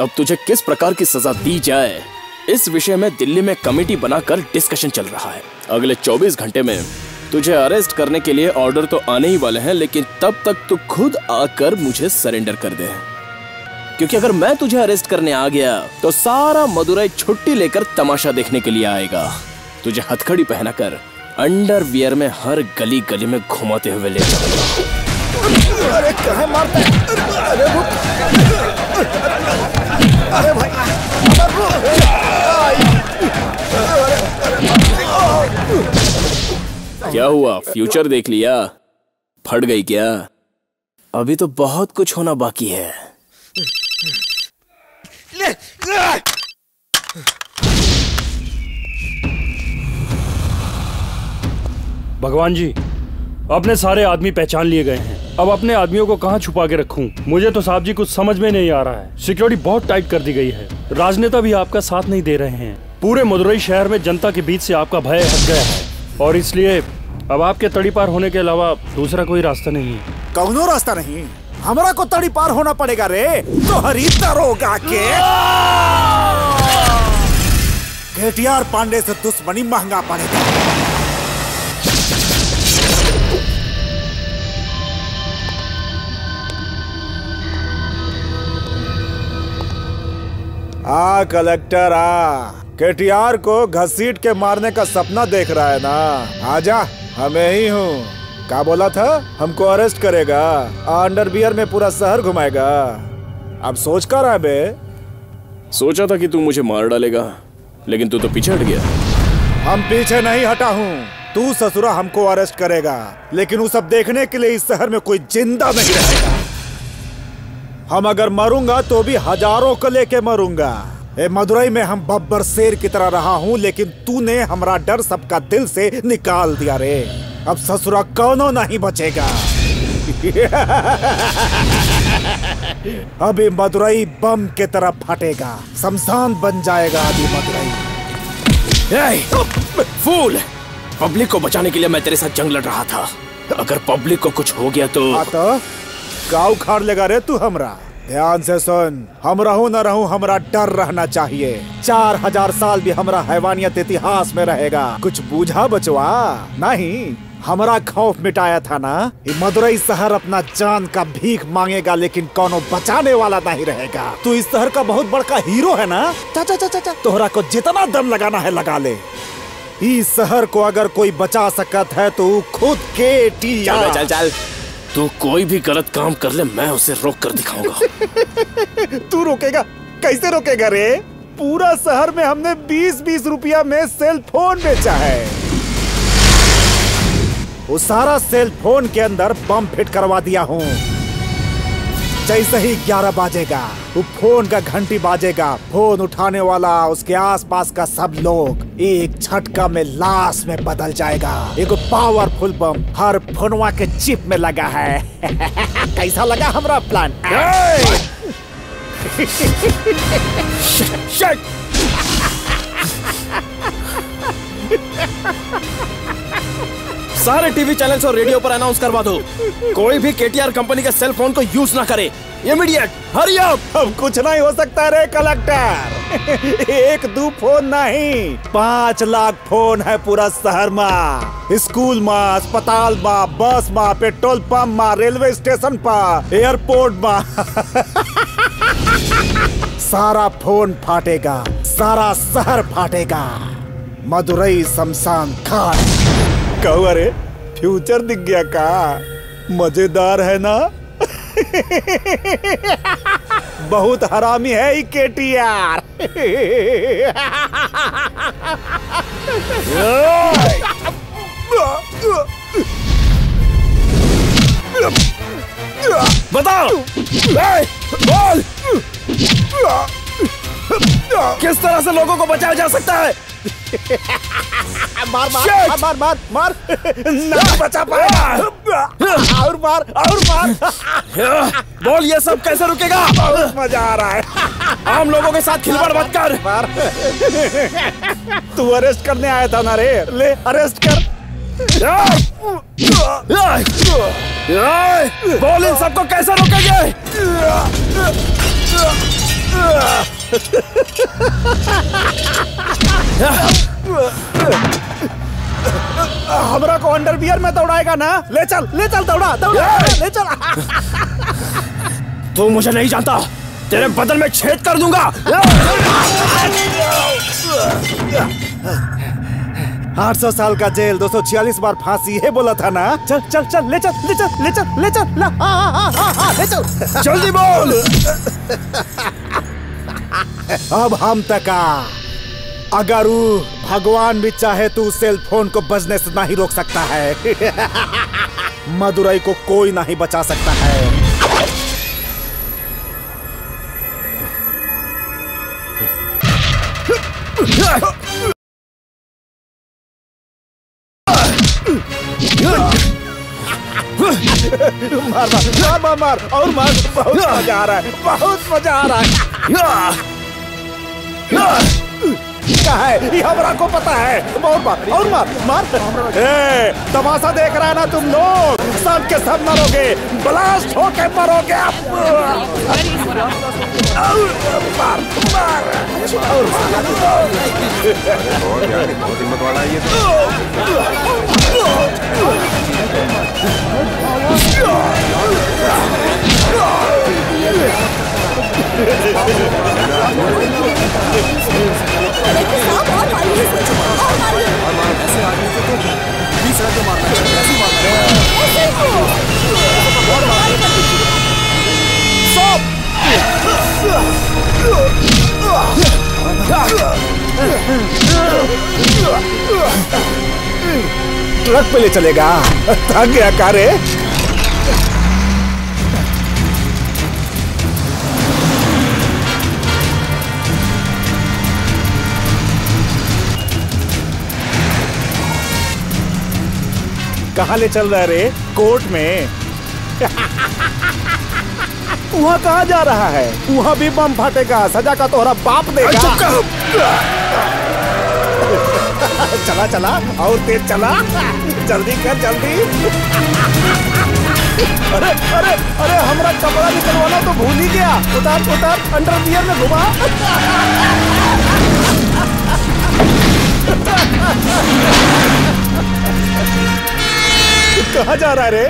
अब तुझे किस प्रकार की सजा दी जाए, इस विषय में दिल्ली में कमेटी बनाकर डिस्कशन चल रहा है। अगले 24 घंटे में तुझे अरेस्ट करने के लिए ऑर्डर तो आने ही वाले हैं, लेकिन तब तक तू खुद आकर मुझे सरेंडर कर दे, क्योंकि अगर मैं तुझे अरेस्ट करने आ गया तो सारा मदुरई छुट्टी लेकर तमाशा देखने के लिए आएगा। तुझे हथकड़ी पहनाकर अंडरवियर में हर गली गली में घुमाते हुए ले जाऊंगा। अरे कहाँ मारता है? अरे भाई क्या हुआ, फ्यूचर देख लिया? फट गई क्या? अभी तो बहुत कुछ होना बाकी है। भगवान जी, अपने सारे आदमी पहचान लिए गए हैं। अब अपने आदमियों को कहाँ छुपा के रखूं? मुझे तो साहब जी कुछ समझ में नहीं आ रहा है। सिक्योरिटी बहुत टाइट कर दी गई है, राजनेता भी आपका साथ नहीं दे रहे हैं। पूरे मदुरई शहर में जनता के बीच से आपका भय हट गया है और इसलिए अब आपके तड़ी पार होने के अलावा दूसरा कोई रास्ता नहीं है। कौनो रास्ता नहीं, हमरा को तड़ी पार होना पड़ेगा रे। तो हरी दरोगा के केटीआर पांडे से दुश्मनी महंगा पड़ेगा। आ कलेक्टर आ, केटीआर को घसीट के मारने का सपना देख रहा है ना? आजा, हमें ही हूँ। क्या बोला था? हमको अरेस्ट करेगा, अंडरवियर में पूरा शहर घुमाएगा। अब सोच कर रहा है बे? सोचा था कि तू मुझे मार डालेगा, लेकिन तू तो पीछे हट गया। हम पीछे नहीं हटा हूँ। तू ससुरा हमको अरेस्ट करेगा, लेकिन वो सब देखने के लिए इस शहर में कोई जिंदा नहीं रहेगा। हम अगर मरूंगा तो भी हजारों को लेके मरूंगा। मदुरई में हम बब्बर शेर की तरह रहा हूँ, लेकिन तूने हमारा डर सबका दिल से निकाल दिया रे। अब ससुरा कौनो नहीं बचेगा। अभी मदुरई बम के तरह फटेगा, शमशान बन जाएगा अभी मदुरई। फूल, पब्लिक को बचाने के लिए मैं तेरे साथ जंग लड़ रहा था। अगर पब्लिक को कुछ हो गया तो गाँव खाड़ लेगा रे तू हमरा। ध्यान से सुन, हम रहूं न रहूं हमरा डर रहना चाहिए। 4000 साल भी हमरा हैवानियत इतिहास में रहेगा। कुछ बूझा बचवा नहीं? हमरा खौफ मिटाया था ना? ये मदुरई शहर अपना जान का भीख मांगेगा, लेकिन कोनो बचाने वाला नहीं रहेगा। तू इस शहर का बहुत बड़का हीरो है ना? चाचा चाचा चाचा, तोहरा को जितना दम लगाना है लगा ले। इस शहर को अगर कोई बचा सकत है तो खुद केटीआर। चल चल, तू कोई भी गलत काम कर ले, मैं उसे रोक कर दिखाऊंगा। तू रोकेगा? कैसे रोकेगा रे? पूरा शहर में हमने 20-20 रुपया में सेल फोन बेचा है। वो सारा सेल फोन के अंदर बम फिट करवा दिया हूँ। जैसे ही 11 बाजेगा वो फोन का घंटी बाजेगा, फोन उठाने वाला उसके आसपास का सब लोग एक झटका में लाश में बदल जाएगा। एक पावरफुल बम हर फोनवा के चिप में लगा है। कैसा लगा हमारा प्लान? सारे टीवी चैनल्स और रेडियो पर अनाउंस करवा दो, कोई भी केटीआर कंपनी के सेल फोन को यूज ना करे। Immediate, hurry up. अब कुछ नहीं हो सकता रे कलेक्टर। एक दो फोन नहीं, 5 लाख फोन है पूरा शहर में। स्कूल में, अस्पताल में, बस में, पेट्रोल पंप में, रेलवे स्टेशन पर, एयरपोर्ट में। सारा फोन फाटेगा, सारा शहर फाटेगा। मदुरई शमशान घाट। कहू अरे फ्यूचर दिख गया का? मजेदार है ना? बहुत हरामी है ये केटीआर। बताओ, बोल, किस तरह से लोगों को बचाया जा सकता है? मार मार मार मार मार, नहीं बचा पाएगा। और मार और मार। बोल, ये सब कैसे रुकेगा? बहुत मजा आ रहा है। आम लोगों के साथ खिलवाड़ मत कर। तू अरेस्ट करने आया था ना रे, ले अरेस्ट कर। बोल, इन सबको कैसे रोकेंगे? हमरा को अंडरवियर में दौड़ाएगा ना? ले चल दौड़ा दौड़ा, ले चल। तू मुझे नहीं जानता, तेरे बदन में छेद कर दूंगा। 800 साल का जेल, 246 बार फांसी, ये बोला था ना? चल चल चल, ले चल ले चल ले चल ले चल, ले चल, जल्दी बोल। अब हम तका, अगर भगवान भी चाहे तो सेल फोन को बजने से नहीं रोक सकता है। मदुरई को कोई नहीं बचा सकता है। मार मार मार मार और मार। बहुत मजा आ रहा है, बहुत मजा आ रहा है। क्या है ये हमरा को पता है। बहुत मार और मार मार। तमाशा देख रहा है ना तुम लोग? सब के सब मरोगे, ब्लास्ट होके मरोगे आप। मार मार बहुत हिम्मत वाला है ये ट्रक पे ले चलेगा। थक गया कारे। कहाँ ले चल रहा है रे? कोर्ट में। वहाँ कहाँ जा रहा है? वहाँ भी बम फटेगा, सजा का तोहरा बाप देगा। चला चला और तेज चला, जल्दी कर जल्दी। अरे अरे अरे, हमरा कपड़ा निकलवाना तो भूल ही गया। उतार उतार, अंडरवियर में घुमा। कहाँ जा रहा है रे?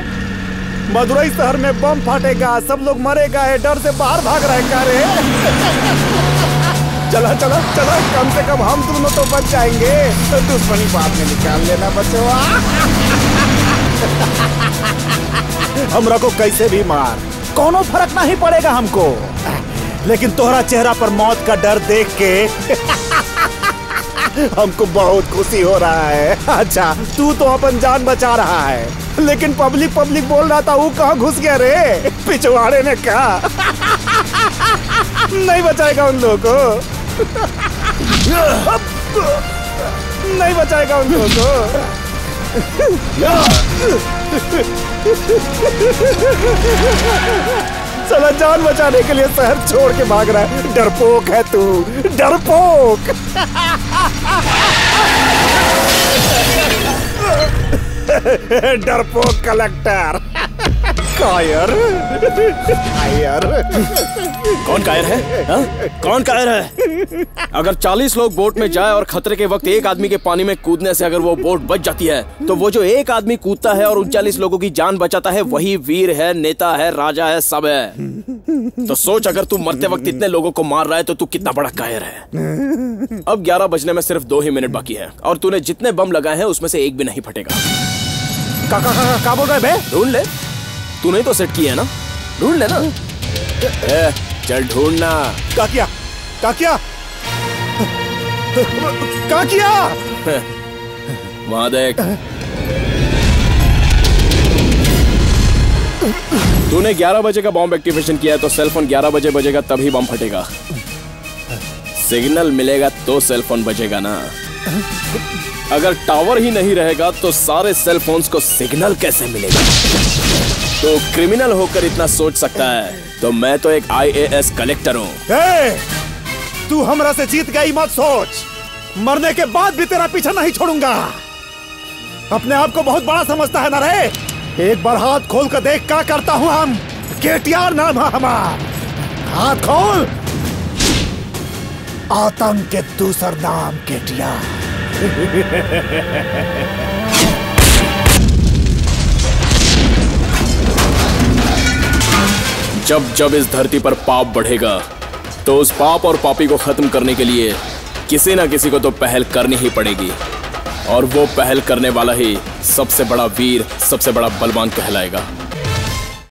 मदुरई शहर में बम फटेगा, सब लोग मरेगा, है डर से बाहर भाग रहा है क्या रे? चला चला चला, कम से कम हम दोनों तो बच जाएंगे। तो दुश्मनी बाद में निकाल लेना बच्चों। हमरा को कैसे भी मार, कोनो फर्क नहीं पड़ेगा हमको। लेकिन तोहरा चेहरा पर मौत का डर देख के हमको बहुत खुशी हो रहा है। अच्छा, तू तो अपन जान बचा रहा है, लेकिन पब्लिक पब्लिक बोल रहा था, वो कहाँ घुस गया रे? पिछवाड़े ने कहा नहीं बचाएगा उन लोगों को। नहीं बचाएगा उन लोगों को। चला, जान बचाने के लिए शहर छोड़ के भाग रहा है। डरपोक है तू, डरपोक। डरपोक कलेक्टर। कायर कायर। कौन कायर है? हा? कौन कायर है? अगर 40 लोग बोट में जाए और खतरे के वक्त एक आदमी के पानी में कूदने से अगर वो बोट बच जाती है, तो वो जो एक आदमी कूदता है और 39 लोगों की जान बचाता है, वही वीर है, नेता है, राजा है, सब है। तो सोच, अगर तू मरते वक्त इतने लोगों को मार रहा है तो तू कितना बड़ा कायर है। अब 11 बजने में सिर्फ 2 ही मिनट बाकी है और तूने जितने बम लगाए हैं उसमें से एक भी नहीं फटेगा। क्या बोल रहा है बे? ढूंढ ले, तूने तो सेट किया है ना, ढूंढ ले ना। चल ढूंढना। क्या किया? वहां देख। तूने 11 बजे का बॉम्ब एक्टिवेशन किया है तो सेलफोन 11 बजे बजेगा तभी बम फटेगा। सिग्नल मिलेगा तो सेलफोन बजेगा ना। अगर टावर ही नहीं रहेगा तो सारे सेलफोन्स को सिग्नल कैसे मिलेगा? तो क्रिमिनल होकर इतना सोच सकता है तो मैं तो एक IAS कलेक्टर हूँ। तू हमरा से जीत गई मत सोच, मरने के बाद भी तेरा पीछा नहीं छोड़ूंगा। अपने आप को बहुत बड़ा समझता है ना रे? एक बार हाथ खोल कर देख क्या करता हूँ हम। KTR नाम है हमारा। हाथ खोल। आतंक के दूसर नाम KTR। जब जब इस धरती पर पाप बढ़ेगा तो उस पाप और पापी को खत्म करने के लिए किसी ना किसी को तो पहल करनी ही पड़ेगी, और वो पहल करने वाला ही सबसे बड़ा वीर, सबसे बड़ा बलवान कहलाएगा।